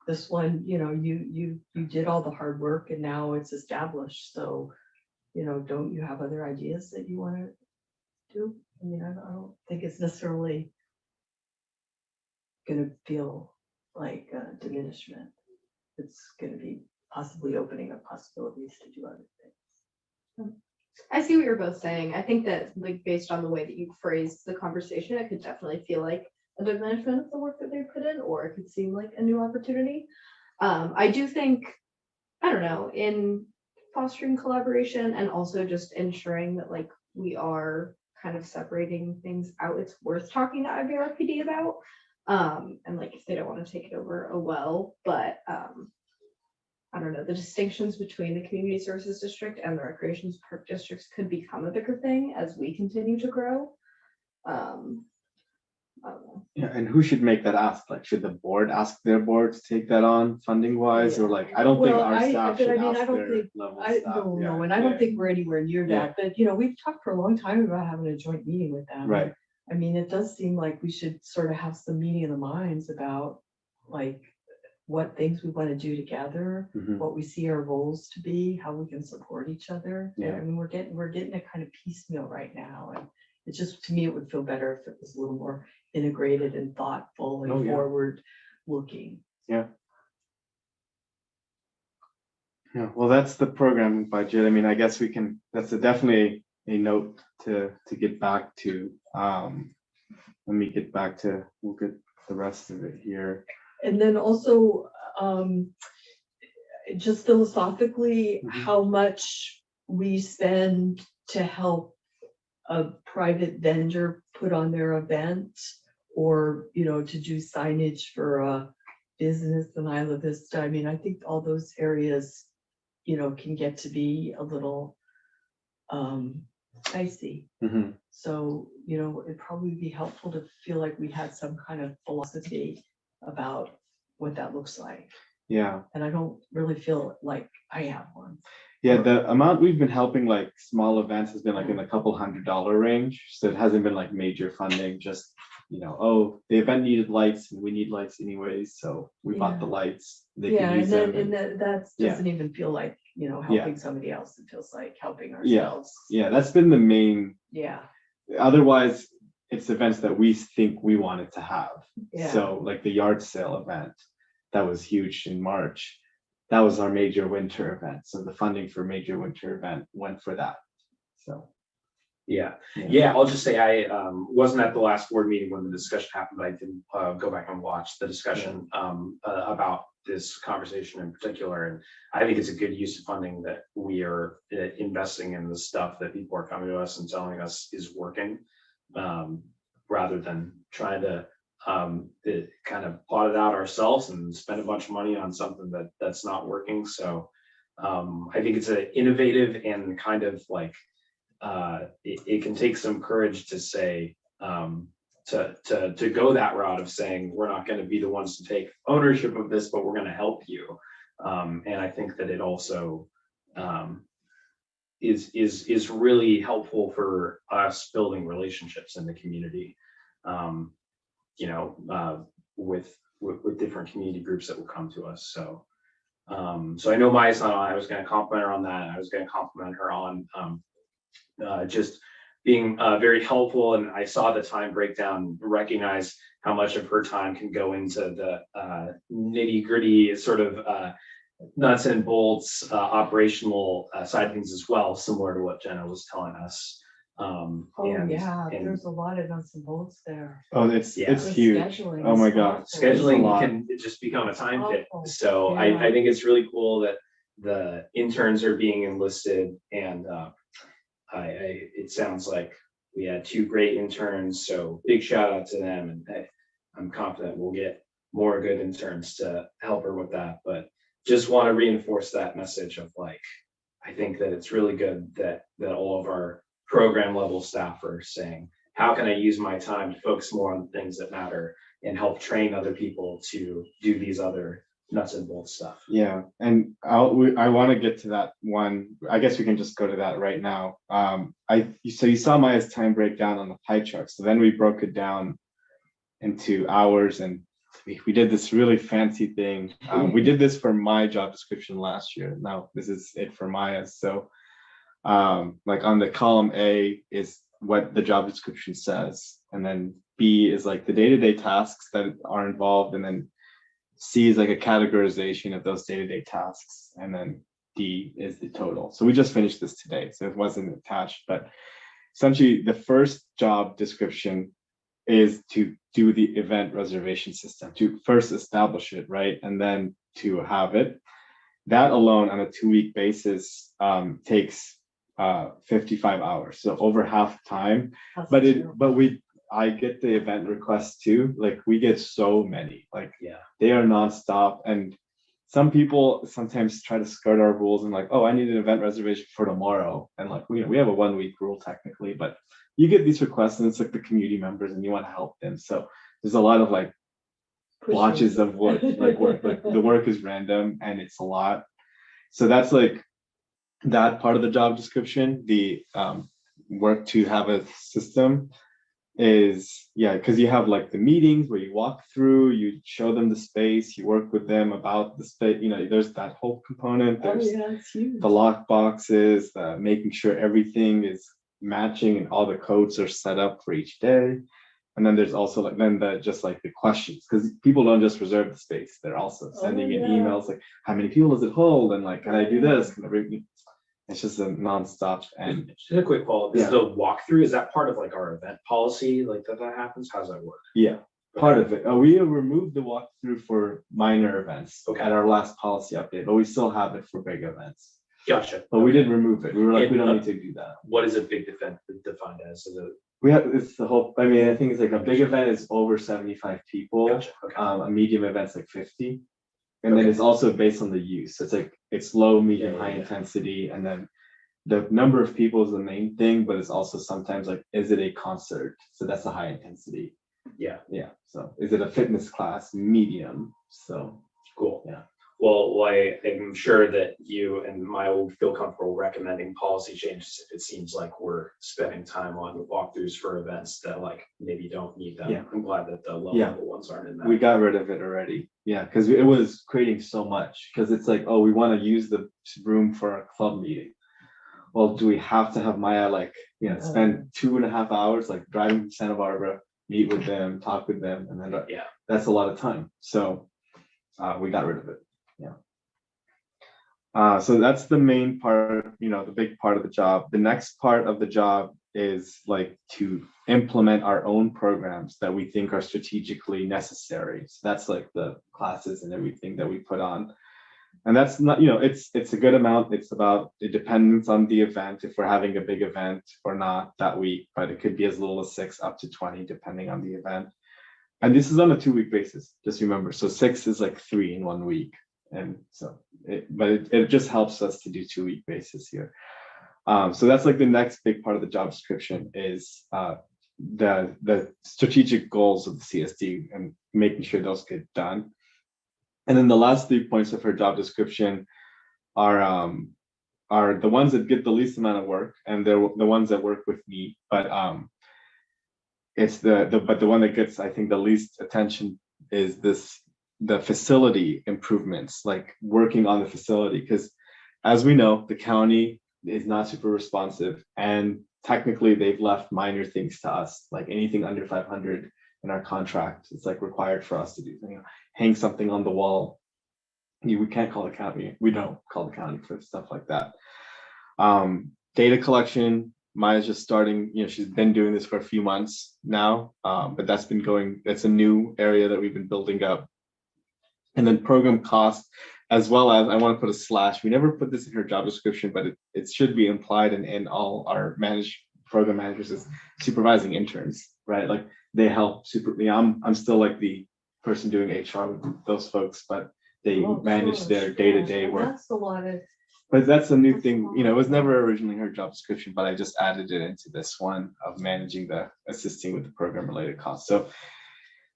This one, you did all the hard work and now it's established. So, don't you have other ideas that you want to do? I mean, I don't think it's necessarily going to feel like a diminishment. It's going to be possibly opening up possibilities to do other things. I see what you're both saying. I think that, like, based on the way that you phrased the conversation, it could definitely feel like a diminishment of the work that they put in, or it could seem like a new opportunity. I do think, I don't know, in fostering collaboration and also just ensuring that like we are kind of separating things out, it's worth talking to IVRPD about. And like if they don't want to take it over, oh well, but I don't know, the distinctions between the community services district and the recreations park districts could become a bigger thing as we continue to grow. I don't know. Yeah, and who should make that ask? Like, should the board ask their board to take that on funding wise, or like, I don't think Well, our staff but I should mean, I ask don't their think, level I staff. don't Yeah, know, and I don't yeah. think we're anywhere near Yeah. that, but you know, we've talked for a long time about having a joint meeting with them. Right. I mean, it does seem like we should sort of have some meeting of the minds about like what things we want to do together, Mhm. what we see our roles to be, how we can support each other. Yeah. I mean, we're getting it kind of piecemeal right now, and it just, to me, it would feel better if it was a little more integrated and thoughtful Oh, and yeah. forward looking. Yeah, well, that's the program budget. I mean, I guess we can, that's definitely a note to get back to. Let me get back to, we'll get the rest of it here. And then also, just philosophically, Mhm. how much we spend to help a private vendor put on their event, or, you know, to do signage for a business in Isla Vista. I mean, I think all those areas, you know, can get to be a little dicey. Mhm. So, you know, it'd probably be helpful to feel like we had some kind of philosophy about what that looks like. Yeah. And I don't really feel like I have one. Yeah, the amount we've been helping like small events has been like in a couple $100 range. So it hasn't been like major funding, just, you know, oh, the event needed lights and we need lights anyways. So we bought the lights. They Yeah, can and use then, them. that Yeah. doesn't even feel like, you know, Yeah. helping somebody else. It feels like helping Yeah. ourselves. Yeah, that's been the main. Yeah, Otherwise, it's events that we think we wanted to have. yeah. So like the yard sale event, that was huge in March. That was our major winter event. So the funding for major winter event went for that. So. Yeah, I'll just say I wasn't at the last board meeting when the discussion happened, but I did go back and watch the discussion about this conversation in particular. And I think it's a good use of funding that we are investing in the stuff that people are coming to us and telling us is working, rather than trying to kind of plot it out ourselves and spend a bunch of money on something that's not working. So I think it's an innovative and kind of like, it can take some courage to say, to go that route of saying, we're not going to be the ones to take ownership of this, but we're going to help you. And I think that it also is really helpful for us building relationships in the community, you know, with different community groups that will come to us. So I know Maya's not on. I was going to compliment her on that. I was going to compliment her on just being very helpful. And I saw the time breakdown, recognize how much of her time can go into the nitty gritty sort of nuts and bolts operational side of things as well, similar to what Jenna was telling us. There's a lot of nuts and bolts there. Oh, it's Yeah. The huge. scheduling Oh my is God. awful. Scheduling can just become a time pit. Awful. So Yeah. I think it's really cool that the interns are being enlisted, and it sounds like we had 2 great interns, so big shout out to them, and I'm confident we'll get more good interns to help her with that. But just want to reinforce that message of like, I think that it's really good that all of our program level staff are saying, how can I use my time to focus more on things that matter and help train other people to do these other nuts and bolts stuff. Yeah, and I want to get to that one. I guess we can just go to that right now. So you saw Maya's time breakdown on the pie chart. So then we broke it down into hours, and we did this really fancy thing. We did this for my job description last year. Now this is it for Maya's. So like on the column A is what the job description says, and then B is like the day-to-day tasks that are involved, and then C is like a categorization of those day-to-day tasks, and then D is the total. So we just finished this today, so it wasn't attached, but essentially the first job description is to do the event reservation system, to first establish it, right? And then to have it. That alone on a 2-week basis takes 55 hours, so over half time. That's But terrible. I get the event requests too. Like we get so many, like Yeah. they are nonstop. And some people sometimes try to skirt our rules and like, oh, I need an event reservation for tomorrow. And like, we have a 1-week rule technically, but you get these requests and it's like the community members and you want to help them. So there's a lot of like blotches of work, like the work is random and it's a lot. So that's like that part of the job description. The work to have a system is, yeah, because you have like the meetings where you walk through, you show them the space, you work with them about the space, there's that whole component. Oh, There's yeah, it's huge. the lock boxes, making sure everything is matching and all the codes are set up for each day. And then there's also like just like the questions, because people don't just reserve the space, they're also sending in yeah. emails like, how many people does it hold, and like, can I do Yeah. this, it's just a nonstop. And Just a quick follow-up, Yeah. is the walkthrough, is that part of like our event policy, like that happens, how does that work? yeah, part of it. We have removed the walkthrough for minor events Okay. at our last policy update, but we still have it for big events. Gotcha. But we did remove it. We were like, we don't And, need to do that. What is a big defense defined as? Is it? It's the whole, I mean, I think it's like a big event is over 75 people. Gotcha, okay. A medium event's like 50. And then Okay. it's also based on the use. It's like, it's low, medium, Yeah, high yeah. intensity. And then the number of people is the main thing, but it's also sometimes like, is it a concert? So that's a high intensity. Yeah. Yeah. So is it a fitness class? Medium. So Cool. Yeah. Well, I'm sure that you and Maya will feel comfortable recommending policy changes if it seems like we're spending time on walkthroughs for events that like maybe don't need them. Yeah. I'm glad that the low Yeah. level ones aren't in that. we got rid of it already. Yeah. Because it was creating so much. Because it's like, oh, we want to use the room for a club meeting. Well, do we have to have Maya spend 2.5 hours like driving to Santa Barbara, meet with them, talk with them, and then Yeah. that's a lot of time. So we got rid of it. Yeah. So that's the main part, the big part of the job. The next part of the job is like to implement our own programs that we think are strategically necessary. So that's like the classes and everything that we put on. And that's not, it's a good amount. It's about, it depends on the event, if we're having a big event or not that week, but it could be as little as 6 up to 20, depending on the event. And this is on a 2-week basis, just remember. So 6 is like 3 in 1 week. And so, it just helps us to do 2-week basis here. So that's like the next big part of the job description is the strategic goals of the CSD and making sure those get done. And then the last 3 points of her job description are the ones that get the least amount of work, and they're the ones that work with me. But it's the one that gets, I think, the least attention is the facility improvements, like working on the facility, because as we know, the county is not super responsive, and technically they've left minor things to us, like anything under 500 in our contract. It's like required for us to do, hang something on the wall. We can't call the county. We don't call the county for stuff like that. Data collection, Maya's just starting, she's been doing this for a few months now, but that's a new area that we've been building up. And then program cost, as well as, I want to put a slash. We never put this in her job description, but it should be implied in all our program managers as supervising interns, right? Like they help I'm still like the person doing HR with those folks, but they manage their day-to-day work. That's a lot of. But that's a new thing, it was never originally her job description, but I just added it into this one of managing assisting with the program related costs. So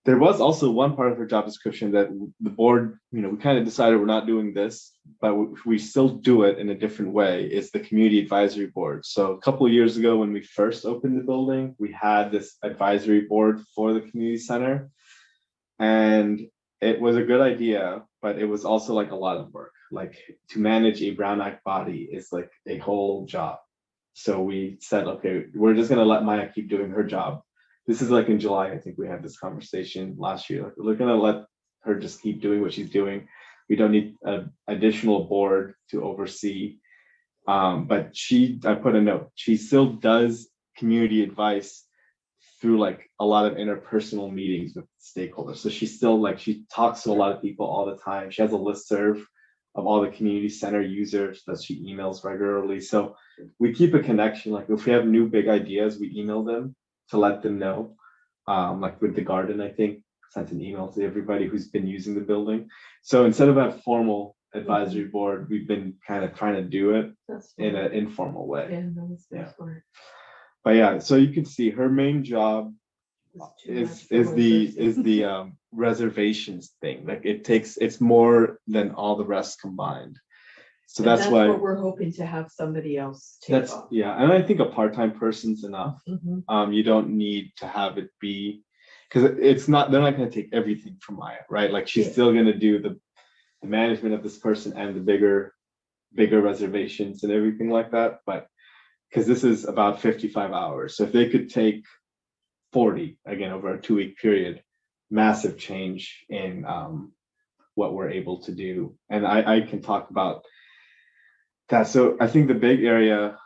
there was also one part of her job description that the board, we kind of decided we're not doing this, but we still do it in a different way. It's the community advisory board. So a couple of years ago, when we first opened the building, we had this advisory board for the community center. And it was a good idea, but it was also like a lot of work. Like to manage a Brown Act body is like a whole job. So we said, okay, we're just going to let Maya keep doing her job. This is like in July, I think we had this conversation last year. Like, we're going to let her just keep doing what she's doing. We don't need an additional board to oversee. But I put a note, she still does community advice through like a lot of interpersonal meetings with stakeholders. So she's still like, she talks to a lot of people all the time. She has a listserv of all the community center users that she emails regularly. So we keep a connection. Like if we have new big ideas, we email them to let them know. Like with the garden, I think sent an email to everybody who's been using the building. So instead of a formal advisory board, we've been kind of trying to do it That's in smart. an informal way. Yeah, that was Yeah. smart. But yeah, so you can see her main job It's too is much for one person. the reservations thing. Like it's more than all the rest combined. So And that's why what we're hoping to have somebody else take that's off. yeah, and I think a part-time person's enough. Mhm. You don't need to have it be because it's not, they're not going to take everything from Maya, right? Like she's Yeah. still going to do the management of this person and the bigger reservations and everything like that. But because this is about 55 hours. So if they could take 40 again over a 2-week period, massive change in what we're able to do. And I can talk about that. So I think the big area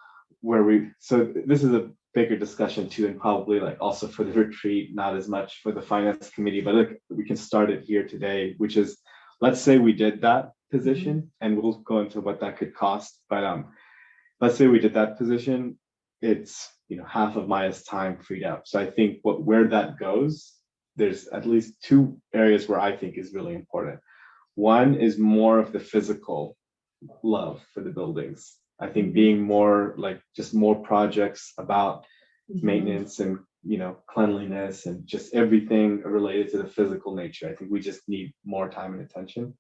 where so this is a bigger discussion too, and probably like also for the retreat, not as much for the finance committee, but look, we can start it here today, which is, let's say we did that position, and we'll go into what that could cost. But let's say we did that position, it's half of Maya's time freed up. So I think where that goes, there's at least 2 areas where I think is really important. One is more of the physical love for the buildings. I think being more like just more projects about maintenance and cleanliness and just everything related to the physical nature. I think we just need more time and attention.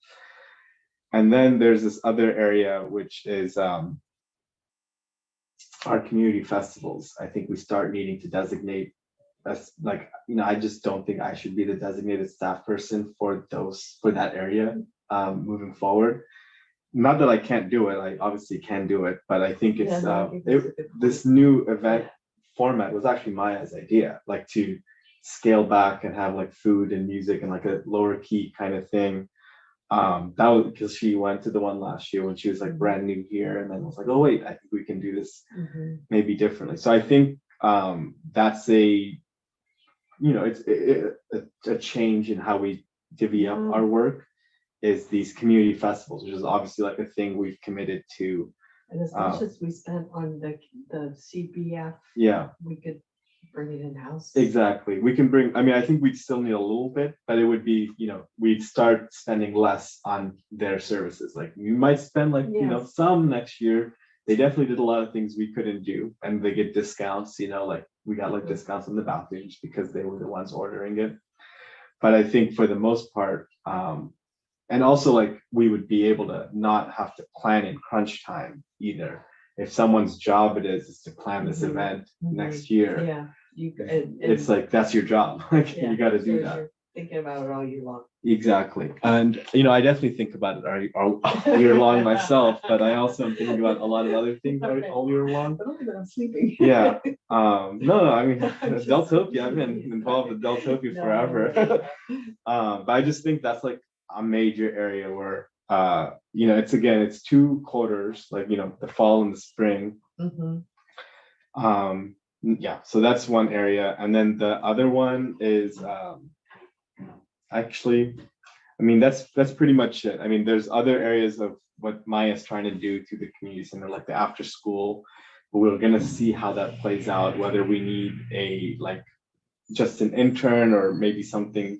And then there's this other area, which is our community festivals. I think we start needing to designate as like, I just don't think I should be the designated staff person for that area moving forward. Not that I can't do it, I obviously can do it, but I think it's this new event format was actually Maya's idea, like to scale back and have like food and music and like a lower key kind of thing. That was because she went to the one last year when she was like brand new here, and then was like, oh wait, I think we can do this maybe differently. So I think that's it's a change in how we divvy up our work, is these community festivals, which is obviously like a thing we've committed to. And as much as we spent on the CBF, we could bring it in-house. Exactly. We can bring, I think we'd still need a little bit, but it would be, we'd start spending less on their services. Like you might spend like, some next year. They definitely did a lot of things we couldn't do, and they get discounts, like we got like discounts on the bathrooms because they were the ones ordering it. But I think for the most part, and also like we would be able to not have to plan in crunch time either. If someone's job it is to plan this event next year, it's like that's your job. Like you got to do that. You're thinking about it all year long. Exactly. And I definitely think about it all year long myself, but I also am thinking about a lot of other things all year long. But only when I'm sleeping. Yeah. No, I mean Deltopia, I've been involved with Deltopia forever. But I just think that's like a major area where it's 2 quarters, like the fall and the spring. So that's one area, and then the other one is actually, that's pretty much it. There's other areas of what Maya's trying to do to the community center, like the after school, but we're gonna see how that plays out, whether we need just an intern or maybe something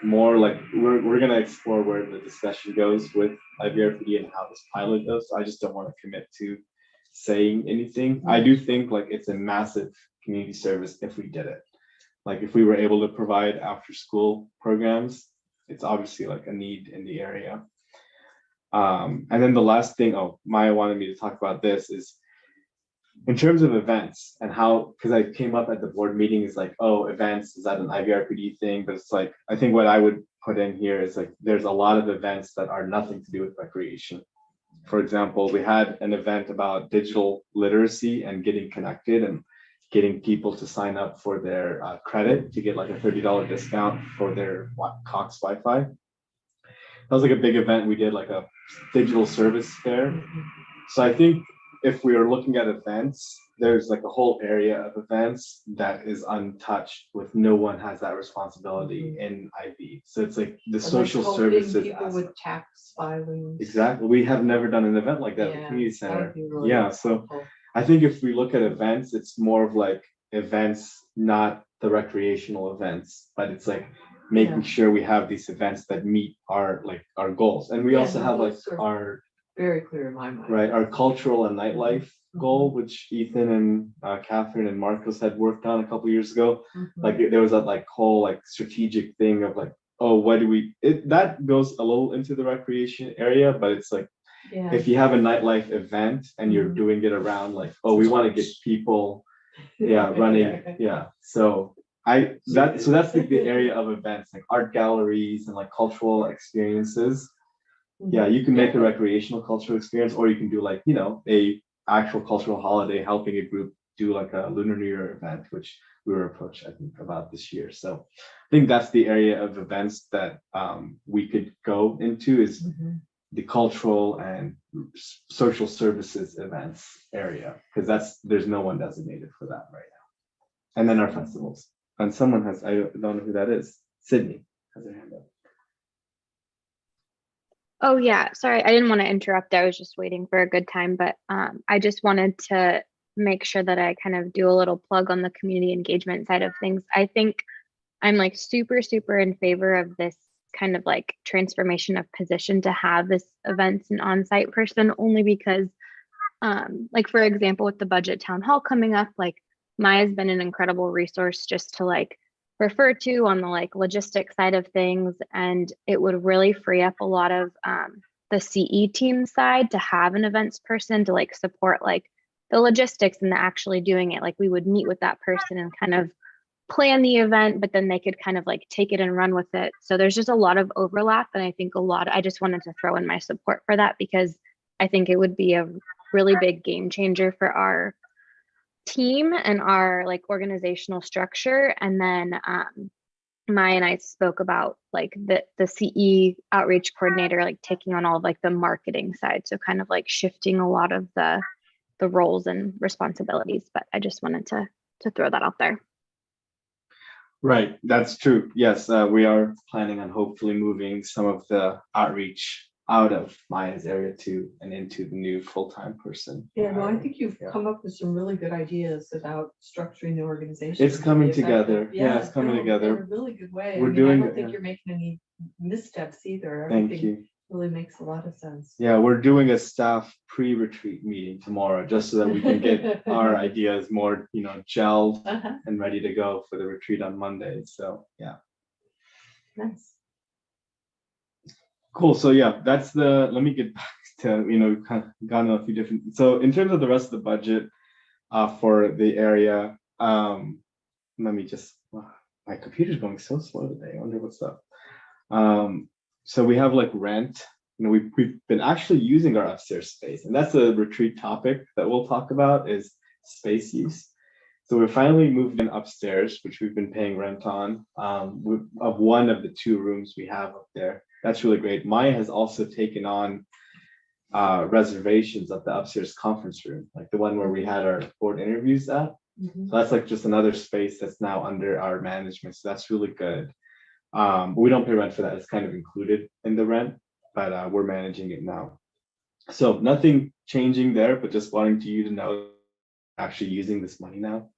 more. Like we're gonna explore where the discussion goes with IVRPD and how this pilot goes. So I just don't want to commit to saying anything. I do think like it's a massive community service if we did it. Like if we were able to provide after school programs, it's obviously like a need in the area. And then the last thing, Maya wanted me to talk about this, is in terms of events and how, because I came up at the board meeting is like, events, is that an IVRPD thing? But it's like, I think what I would put in here is like, there's a lot of events that are nothing to do with recreation. For example, we had an event about digital literacy and getting connected and getting people to sign up for their credit to get like a $30 discount for their Cox Wi-Fi. That was like a big event. We did like a digital service fair. So I think if we are looking at events, there's like a whole area of events that is untouched with no one has that responsibility in IV. So it's like the And like social helping services. people aspect. with tax filings. Exactly. We have never done an event like that at the Yeah, community that would center. be really Yeah. So helpful. I think if we look at events, it's more of like events, not the recreational events, but it's like making Yeah. sure we have these events that meet our like our goals. And we Yeah, also no, have like those are our Very clear in my mind. right, our cultural and nightlife Mhm. goal, which Ethan and Catherine and Marcos had worked on a couple years ago. Mhm. Like there was that like whole like strategic thing of like, oh, what do we, that goes a little into the recreation area, but it's like, Yeah. if you have a nightlife event and you're Mhm. doing it around like, oh, we want to get people, running, So that's like the area of events, like art galleries and like cultural experiences. Yeah, you can make a recreational cultural experience, or you can do like, a actual cultural holiday, helping a group do like a Lunar New Year event, which we were approached, I think, about this year. So I think that's the area of events that we could go into is Mhm. the cultural and social services events area, because there's no one designated for that right now. And then our festivals. And someone has, I don't know who that is. Sydney has her hand up. Oh yeah, sorry, I didn't want to interrupt. I was just waiting for a good time, but I just wanted to make sure that I kind of do a little plug on the community engagement side of things. I think I'm like super, super in favor of this kind of like transformation of position to have this events and on-site person, only because like for example, with the budget town hall coming up, like Maya's been an incredible resource just to like refer to on the like logistic side of things, and it would really free up a lot of the CE team side to have an events person to like support like the logistics and the actually doing it. Like we would meet with that person and kind of plan the event, but then they could kind of like take it and run with it. So there's just a lot of overlap, and I think I just wanted to throw in my support for that, because I think it would be a really big game changer for our team and our like organizational structure. And then Maya and I spoke about like the CE outreach coordinator like taking on all of like the marketing side, so kind of like shifting a lot of the roles and responsibilities. But I just wanted to throw that out there. Right, that's true. Yes, we are planning on hopefully moving some of the outreach out of Maya's area too and into the new full-time person. Yeah, no, I think you've Yeah. come up with some really good ideas about structuring the organization. It's coming to be effective. together. Yeah, it's coming no, together. In a really good way. We're I doing don't it, think yeah. you're making any missteps either. Thank Everything you. really makes a lot of sense. Yeah, we're doing a staff pre-retreat meeting tomorrow, just so that we can get our ideas more, gelled Uh-huh. and ready to go for the retreat on Monday. So, yeah. Nice. Cool. So yeah, let me get back to, we've kind of gone a few different, so in terms of the rest of the budget for the area, let me just, my computer's going so slow today. I wonder what's up. So we have like rent, we've been actually using our upstairs space, and that's a retreat topic that we'll talk about is space use. So we're finally moved in upstairs, which we've been paying rent on, of one of the 2 rooms we have up there. That's really great. Maya has also taken on reservations of the upstairs conference room, like the one where we had our board interviews at. Mhm. So that's like just another space that's now under our management. So that's really good. But we don't pay rent for that. It's kind of included in the rent, but we're managing it now. So nothing changing there, but just wanting you to know actually using this money now.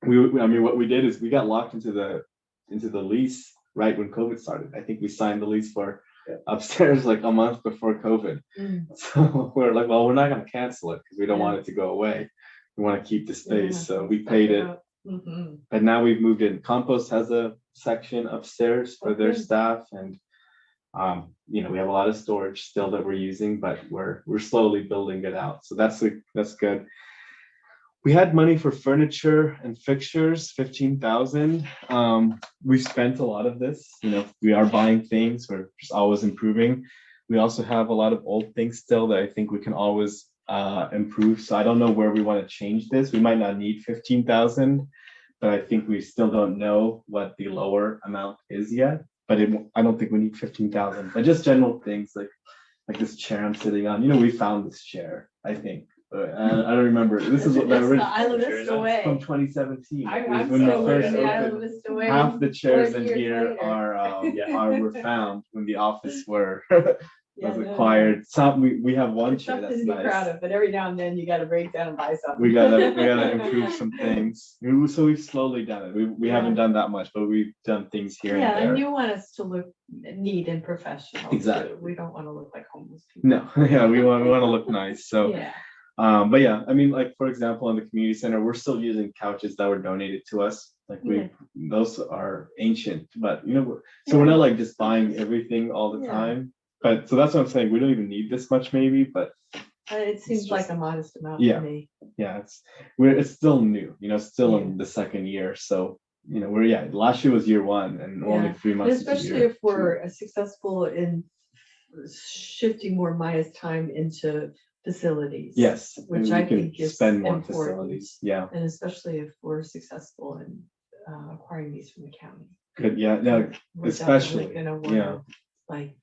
What we did is we got locked into the lease right when COVID started. I think we signed the lease for upstairs like a month before COVID. Mm. So we're like, well, we're not going to cancel it because we don't want it to go away. We want to keep the space. Yeah, So we paid it. Mhm. And now we've moved in. Compost has a section upstairs for their Okay. staff, and we have a lot of storage still that we're using, but we're slowly building it out. So that's good. We had money for furniture and fixtures, 15,000. We've spent a lot of this. We are buying things. We're just always improving. We also have a lot of old things still that I think we can always improve. So I don't know where we want to change this. We might not need 15,000, but I think we still don't know what the lower amount is yet. But I don't think we need 15,000. But just general things like this chair I'm sitting on. We found this chair, I think. I don't remember. This is what It's the original Isla Sure Vista is. way. from 2017. I'm It was I'm when we still first living the Isla opened. Vista way. Half the chairs 40 in years here later. were found when the office were Yeah, was no, acquired. Some we have one It's chair something that's to be proud nice. of, but every now and then you gotta break down and buy something. We gotta improve some things. So we've slowly done it. We haven't Yeah. done that much, but we've done things here and Yeah, there. and you want us to look neat and professional. Exactly. too. We don't wanna look like homeless people. No, yeah, we want to look nice. So Yeah, but yeah, I mean, like, for example, in the community center, we're still using couches that were donated to us. Like those are ancient, but so we're not like just buying everything all the Yeah. time. But so that's what I'm saying. We don't even need this much maybe, but it seems just- like a modest amount Yeah. to me. yeah, it's still new, still in the second year. So, last year was year one and only Yeah. 3 And months. into especially year if we're successful in shifting more Maya's time into facilities. Yes, Which and I we can think is spend more in important. facilities. Yeah, And especially if we're successful in acquiring these from the county. good. Yeah, no, We're especially, definitely gonna wanna, like,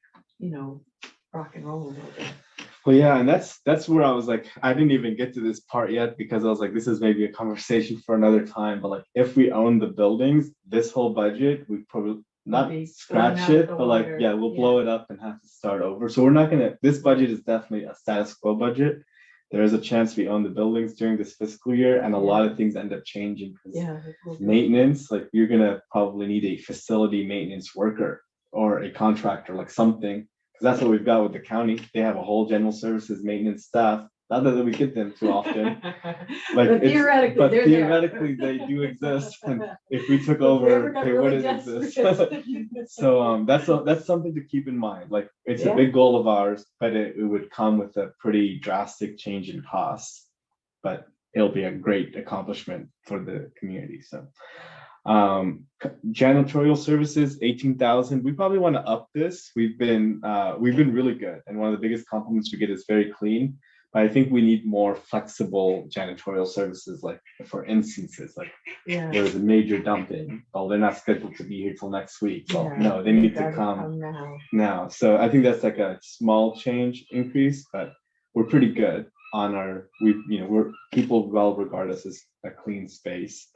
rock and roll a little bit. well, yeah, and that's where I was like, I didn't even get to this part yet because I was like, this is maybe a conversation for another time. But like, if we own the buildings, this whole budget, we probably not Be scratch blown out of it, the but like, water. yeah, we'll blow it up and have to start over. So we're not gonna. This budget is definitely a status quo budget. There is a chance we own the buildings during this fiscal year, and a lot of things end up changing because Yeah. it will be. maintenance, like you're gonna probably need a facility maintenance worker or a contractor, like something. Because that's what we've got with the county. They have a whole general services maintenance staff. Not that we get them too often. Like But theoretically, but they're there. theoretically they do exist. And if we took If we over, ever got they really wouldn't exist. desperate. So that's something to keep in mind. Like it's Yeah. a big goal of ours, but it would come with a pretty drastic change in costs. But it'll be a great accomplishment for the community. So janitorial services, 18,000. We probably want to up this. We've been really good. And one of the biggest compliments we get is very clean. But I think we need more flexible janitorial services, like for instances, like Yeah. there's a major dumping. Oh, they're not scheduled to be here till next week. Well, Yeah, no, they need to gotta come now. now. So I think that's like a small change increase, but we're pretty good on we're people well regard us as a clean space.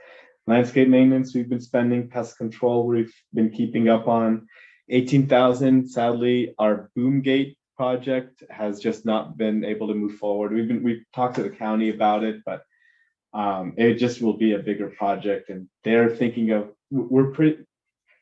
Landscape maintenance, we've been spending. Pest control, we've been keeping up on. 18,000. Sadly, our boom gate project has just not been able to move forward. We've talked to the county about it, but it just will be a bigger project, and they're thinking of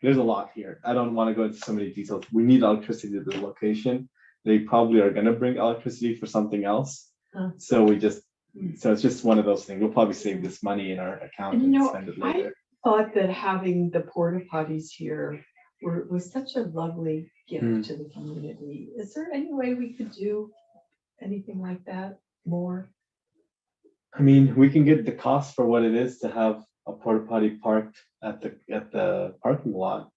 there's a lot here. I don't want to go into so many details. We need electricity to the location. They probably are going to bring electricity for something else. So it's just one of those things. We'll probably save this money in our account And and spend it I later. thought that having the porta potties here was such a lovely gift to the community. Is there any way we could do anything like that more? I mean, we can get the cost for what it is to have a porta potty parked at the parking lot,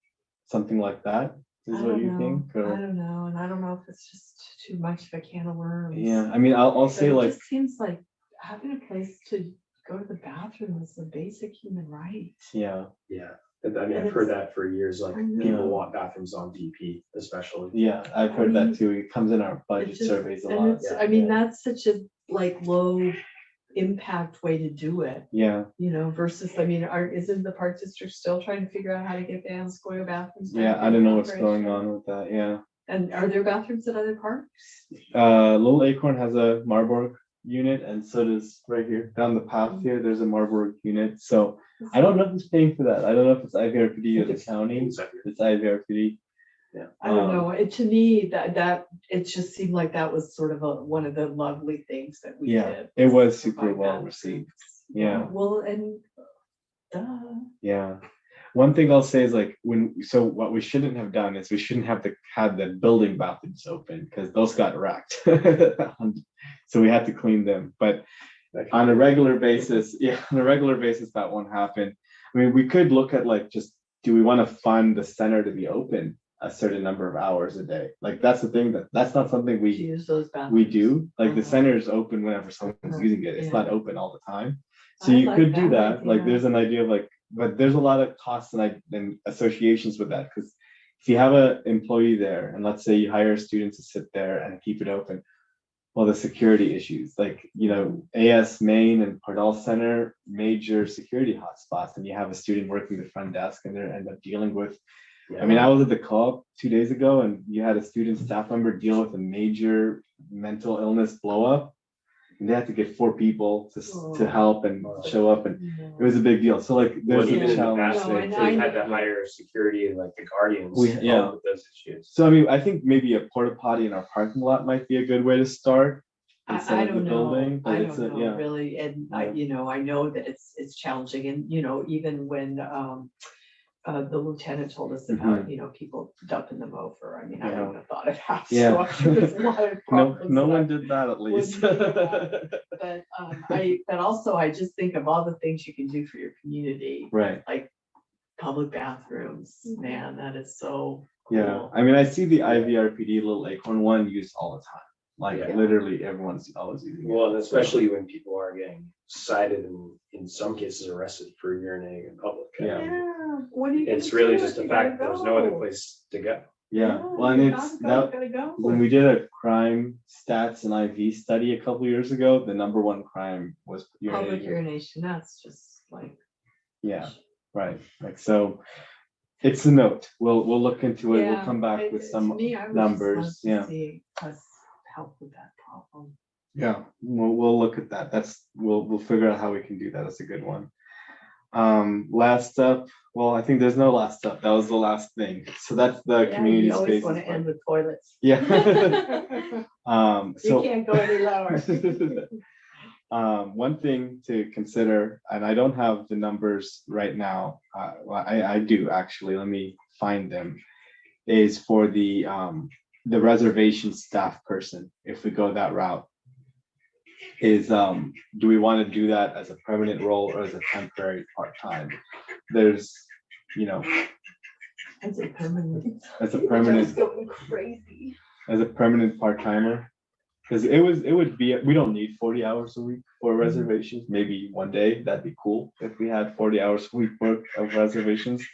something like that. Is I what don't you know. think? I Or don't know, and I don't know if it's just too much of a can of worms. yeah, I mean, I'll But say it like just seems like having a place to go to the bathroom is a basic human right. yeah. Yeah, I mean, And I've heard it's- that for years, like I know. people want bathrooms on DP especially. Yeah, I've heard that too. It comes in our budget It just- surveys a and lot. it's- I mean, that's such a low impact way to do it, Yeah, versus, isn't the park district still trying to figure out how to get the Anscoy bathrooms? back yeah, I in don't know what's operation? going on with that, yeah. And are there bathrooms at other parks? Little Acorn has a Marburg unit, and so does right here, down the path here, there's a Marburg unit, so I don't know who's paying for that, I don't know if it's IVRPD or the county, it's IVRPD. Yeah. I don't know, to me, that it just seemed like that was sort of one of the lovely things that we Yeah, did. it was to super provide well that. received, yeah. Well, and Yeah. One thing I'll say is like what we shouldn't have done is we shouldn't have had the building bathrooms open because those got wrecked. So we had to clean them. But on a regular basis, that won't happen. I mean, we could look at like just do we want to fund the center to be open a certain number of hours a day? Like that's the thing that's not something to we use those bathrooms. we do. Like the Uh-huh. center is open whenever someone's Uh-huh. using it. It's Yeah. not open all the time. So I you like could do that that. Like idea. there's an idea of like, but there's a lot of costs and associations with that. Because if you have an employee there and let's say you hire a student to sit there and keep it open, well, the security issues, like, AS Main and Pardal Center, major security hotspots, and you have a student working the front desk and they end up dealing with, I mean, I was at the co-op 2 days ago and you had a student staff member deal with a major mental illness blow up. And they had to get 4 people to help and show up, and it was a big deal. So like Well, there's even a in the challenge. past, No, they've I had know. to hire security and like the guardians We- to yeah. help with those issues. So I mean, I think maybe a porta potty in our parking lot might be a good way to start. Instead I of the don't know, building, but I it's don't a- know yeah. really, and Yeah. I know that it's challenging, and even when the lieutenant told us about, people dumping them over, I mean, I Mm-hmm. Yeah. wouldn't have thought of how. Yeah. So I'm sure there's a lot of No, problems no that one I did that at least. wouldn't know but also I just think of all the things you can do for your community, Right. like public bathrooms, man, that is so Yeah. cool. I mean, I see the IVRPD Little Acorn one used all the time. Like Yeah. literally everyone's always using it. Well, and especially when people are getting cited and in some cases arrested for urinating in public. I Yeah. mean, Yeah, what are you gonna It's really do just if the you fact gotta that there's no other go? place to go. Yeah. Well, and you it's gotta that go. when we did a crime stats and IV study a couple years ago, the number one crime was Public urinating. urination, that's just like. Yeah. Right. Like so. It's a note. We'll look into it. We'll Yeah, come back with to some me, I would just love numbers. to Yeah. see us help with that problem. Yeah. We'll look at that. We'll figure out how we can do that. That's a good one. Last up. Well, I think there's no last up. That was the last thing. So that's the Yeah, community you always spaces. want to end with toilets. Yeah. You So can't go any lower. one thing to consider, and I don't have the numbers right now. Well, I do actually. Let me find them. Is for the reservation staff person. If we go that route, do we want to do that as a permanent role or as a temporary part-time? There's, As a permanent. as a Just permanent going crazy. part-timer. Because it would be, we don't need 40 hours a week for reservations. Maybe one day that'd be cool if we had 40 hours a week work of reservations.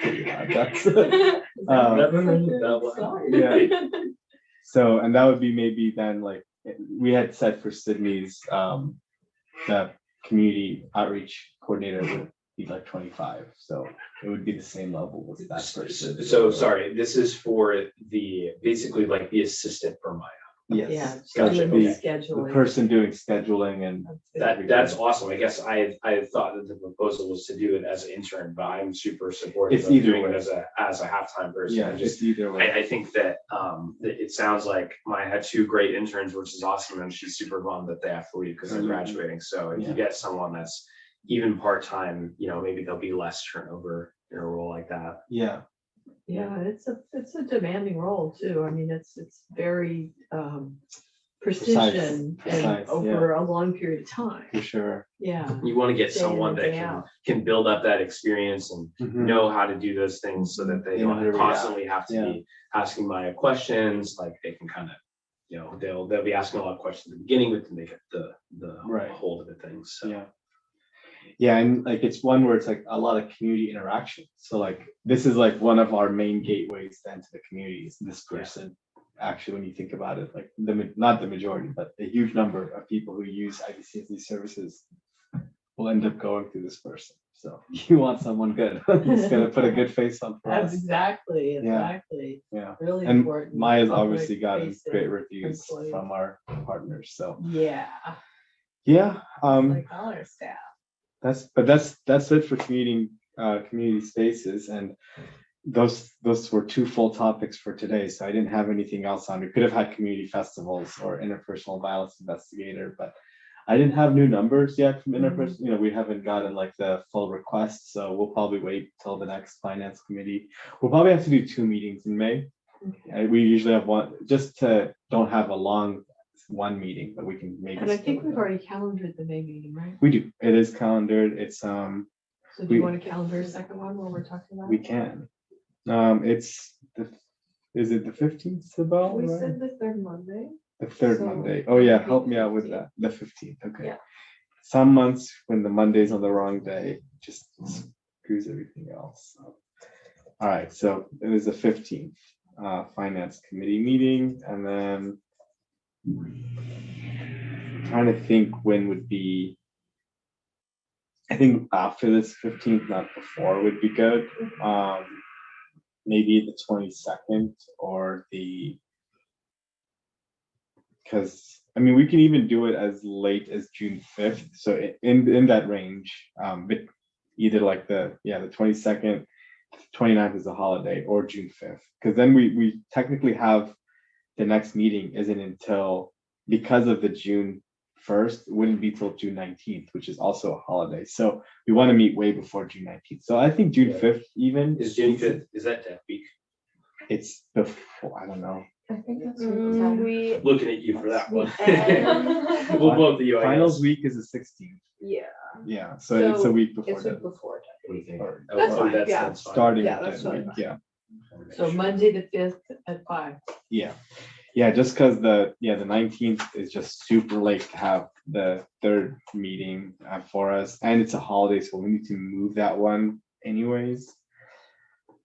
Pretty loud. That's Never heard it that way. yeah. So, and that would be maybe then like we had said for Sydney's the community outreach coordinator would be like 25. So it would be the same level as that person. So sorry, this is for basically like the assistant for Maya. Yes. Yeah. So Gotcha, it'd be okay. the Scheduling. person doing scheduling and That's awesome. I guess I had thought that the proposal was to do it as an intern, but I'm super supportive It's of either doing it way. as a halftime person. yeah, I just either way. I think that that it sounds like Maya had 2 great interns, which is awesome, and she's super bummed that they have to leave because they're Mhm. graduating. So if Yeah. you get someone that's even part-time, maybe there'll be less turnover in a role like that. Yeah. Yeah, it's a demanding role too. I mean, it's very precision Precise, and over a long period of time. For sure. Yeah. You want to get Day in someone and that day out. can build up that experience and Mhm. know how to do those things so that they They know how to don't react. constantly have to Yeah. be asking Maya questions. Like they can kind of, they'll be asking a lot of questions at the beginning, but then they get the Right. hold of the things. So. Yeah. Yeah, and like it's one where it's like a lot of community interaction. So like this is like one of our main gateways to enter the community is this person. Actually, when you think about it, like not the majority, but a huge number of people who use IVCSD services will end up going through this person. So you want someone good who's gonna put a good face on for That's us. exactly. Yeah. Really And important. Maya's public obviously gotten facing great reviews employee. from our partners. So Yeah, yeah, like all our staff. that's it for community spaces, and those were 2 full topics for today. So I didn't have anything else on. We could have had community festivals or interpersonal violence investigator, but I didn't have new numbers yet from interpersonal. We haven't gotten like the full request, so we'll probably wait till the next finance committee. We'll probably have to do 2 meetings in May. Okay. We usually have one just to don't have a long one meeting, but we can maybe. And I think split we've it up. already calendared the May meeting, right? We do. It is calendared. It's So do we- you want to calendar a second one while we're talking about? we it? can. Is it the 15th, Sabelle? We right? said the 3rd Monday. The 3rd so Monday. Oh yeah, it would be help the me out with 15th. that. The 15th. Okay. Yeah. Some months when the Monday's on the wrong day, just screws everything else up. All right, so it was the 15th. finance committee meeting, and then I'm trying to think when would be. I think after this 15th, not before, would be good. Maybe the 22nd or because I mean we can even do it as late as June 5th. So in that range, but either like the 22nd, 29th is a holiday, or June 5th, because then we technically have the next meeting isn't until, because of the June 1st, it wouldn't be till June 19th, which is also a holiday. So we want to meet way before June 19th. So I think June 5th even Is June 5th, is that that week? it's before, I don't know. I think that's We, Looking at you for that one. And- We'll vote the U. Finals week is the 16th. yeah, Yeah, so it's a So week before It's a that. before. What do you think? Or That's fine, yeah. That's fine. starting Yeah, with that's that week, fine. yeah. So Monday the 5th at 5. Yeah, just because the 19th is just super late to have the third meeting for us, and it's a holiday, so we need to move that one anyways.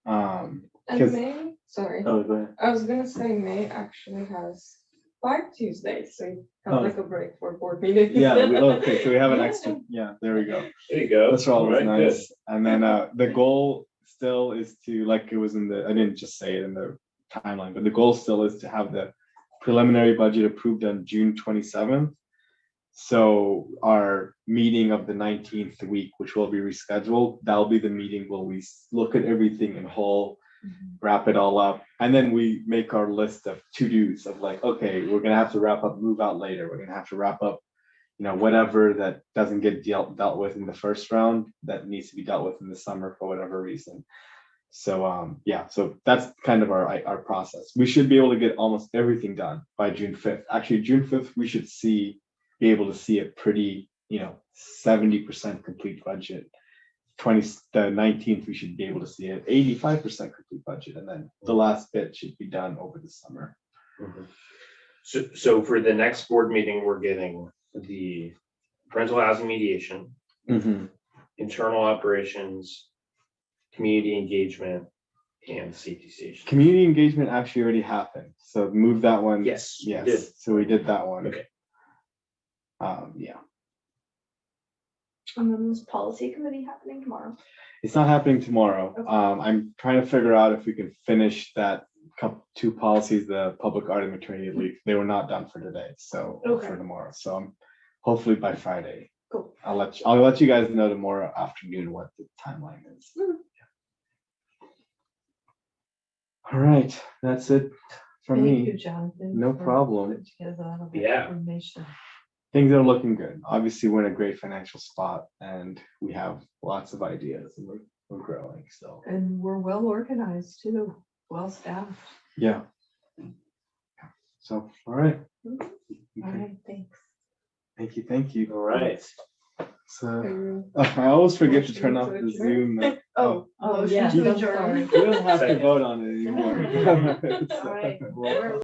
And Because May, sorry, oh, go ahead. I was gonna say May actually has 5 Tuesdays, so you have Oh. like a break for board meetings. Yeah, okay, so we have an extra. Yeah, there we go. There you go. That's always All right, good. nice. And then the goal still is to, like it was in the, I didn't just say it in the timeline, but the goal still is to have the preliminary budget approved on June 27th. So our meeting of the 19th week, which will be rescheduled, that'll be the meeting where we look at everything in whole, wrap it all up, and then we make our list of to-dos of like, okay, we're gonna have to wrap up, move out later. We're gonna have to wrap up, whatever that doesn't get dealt with in the first round that needs to be dealt with in the summer for whatever reason. So so that's kind of our process. We should be able to get almost everything done by June 5th. Actually, June 5th, we should be able to see a pretty, 70% complete budget. The 19th, we should be able to see an 85% complete budget, and then the last bit should be done over the summer. Mhm. So for the next board meeting, we're getting the parental housing mediation, internal operations, community engagement, and safety station. Community engagement actually already happened, so move that one. Yes, we Yes, did. so we did that one. Okay. Yeah, and then this policy committee happening tomorrow. it's not happening tomorrow. Okay. I'm trying to figure out if we can finish that two policies, the public art and maternity leave. They were not done for today, so Okay. for tomorrow. So hopefully by Friday. Cool. I'll let you guys know tomorrow afternoon what the timeline is. All right, that's it for Thank me. you, Jonathan. No for problem. putting together all of that Yeah. information. Things are looking good. Obviously, we're in a great financial spot and we have lots of ideas and we're growing. So And we're well organized too, well staffed. yeah. So all right. All Okay. right, thanks. Thank you. All right. So I always forget to turn off the Zoom. Oh, Oh, motion yeah, to I'm adjourn. sorry. We don't have to Second. vote on it anymore. All right. Roll call.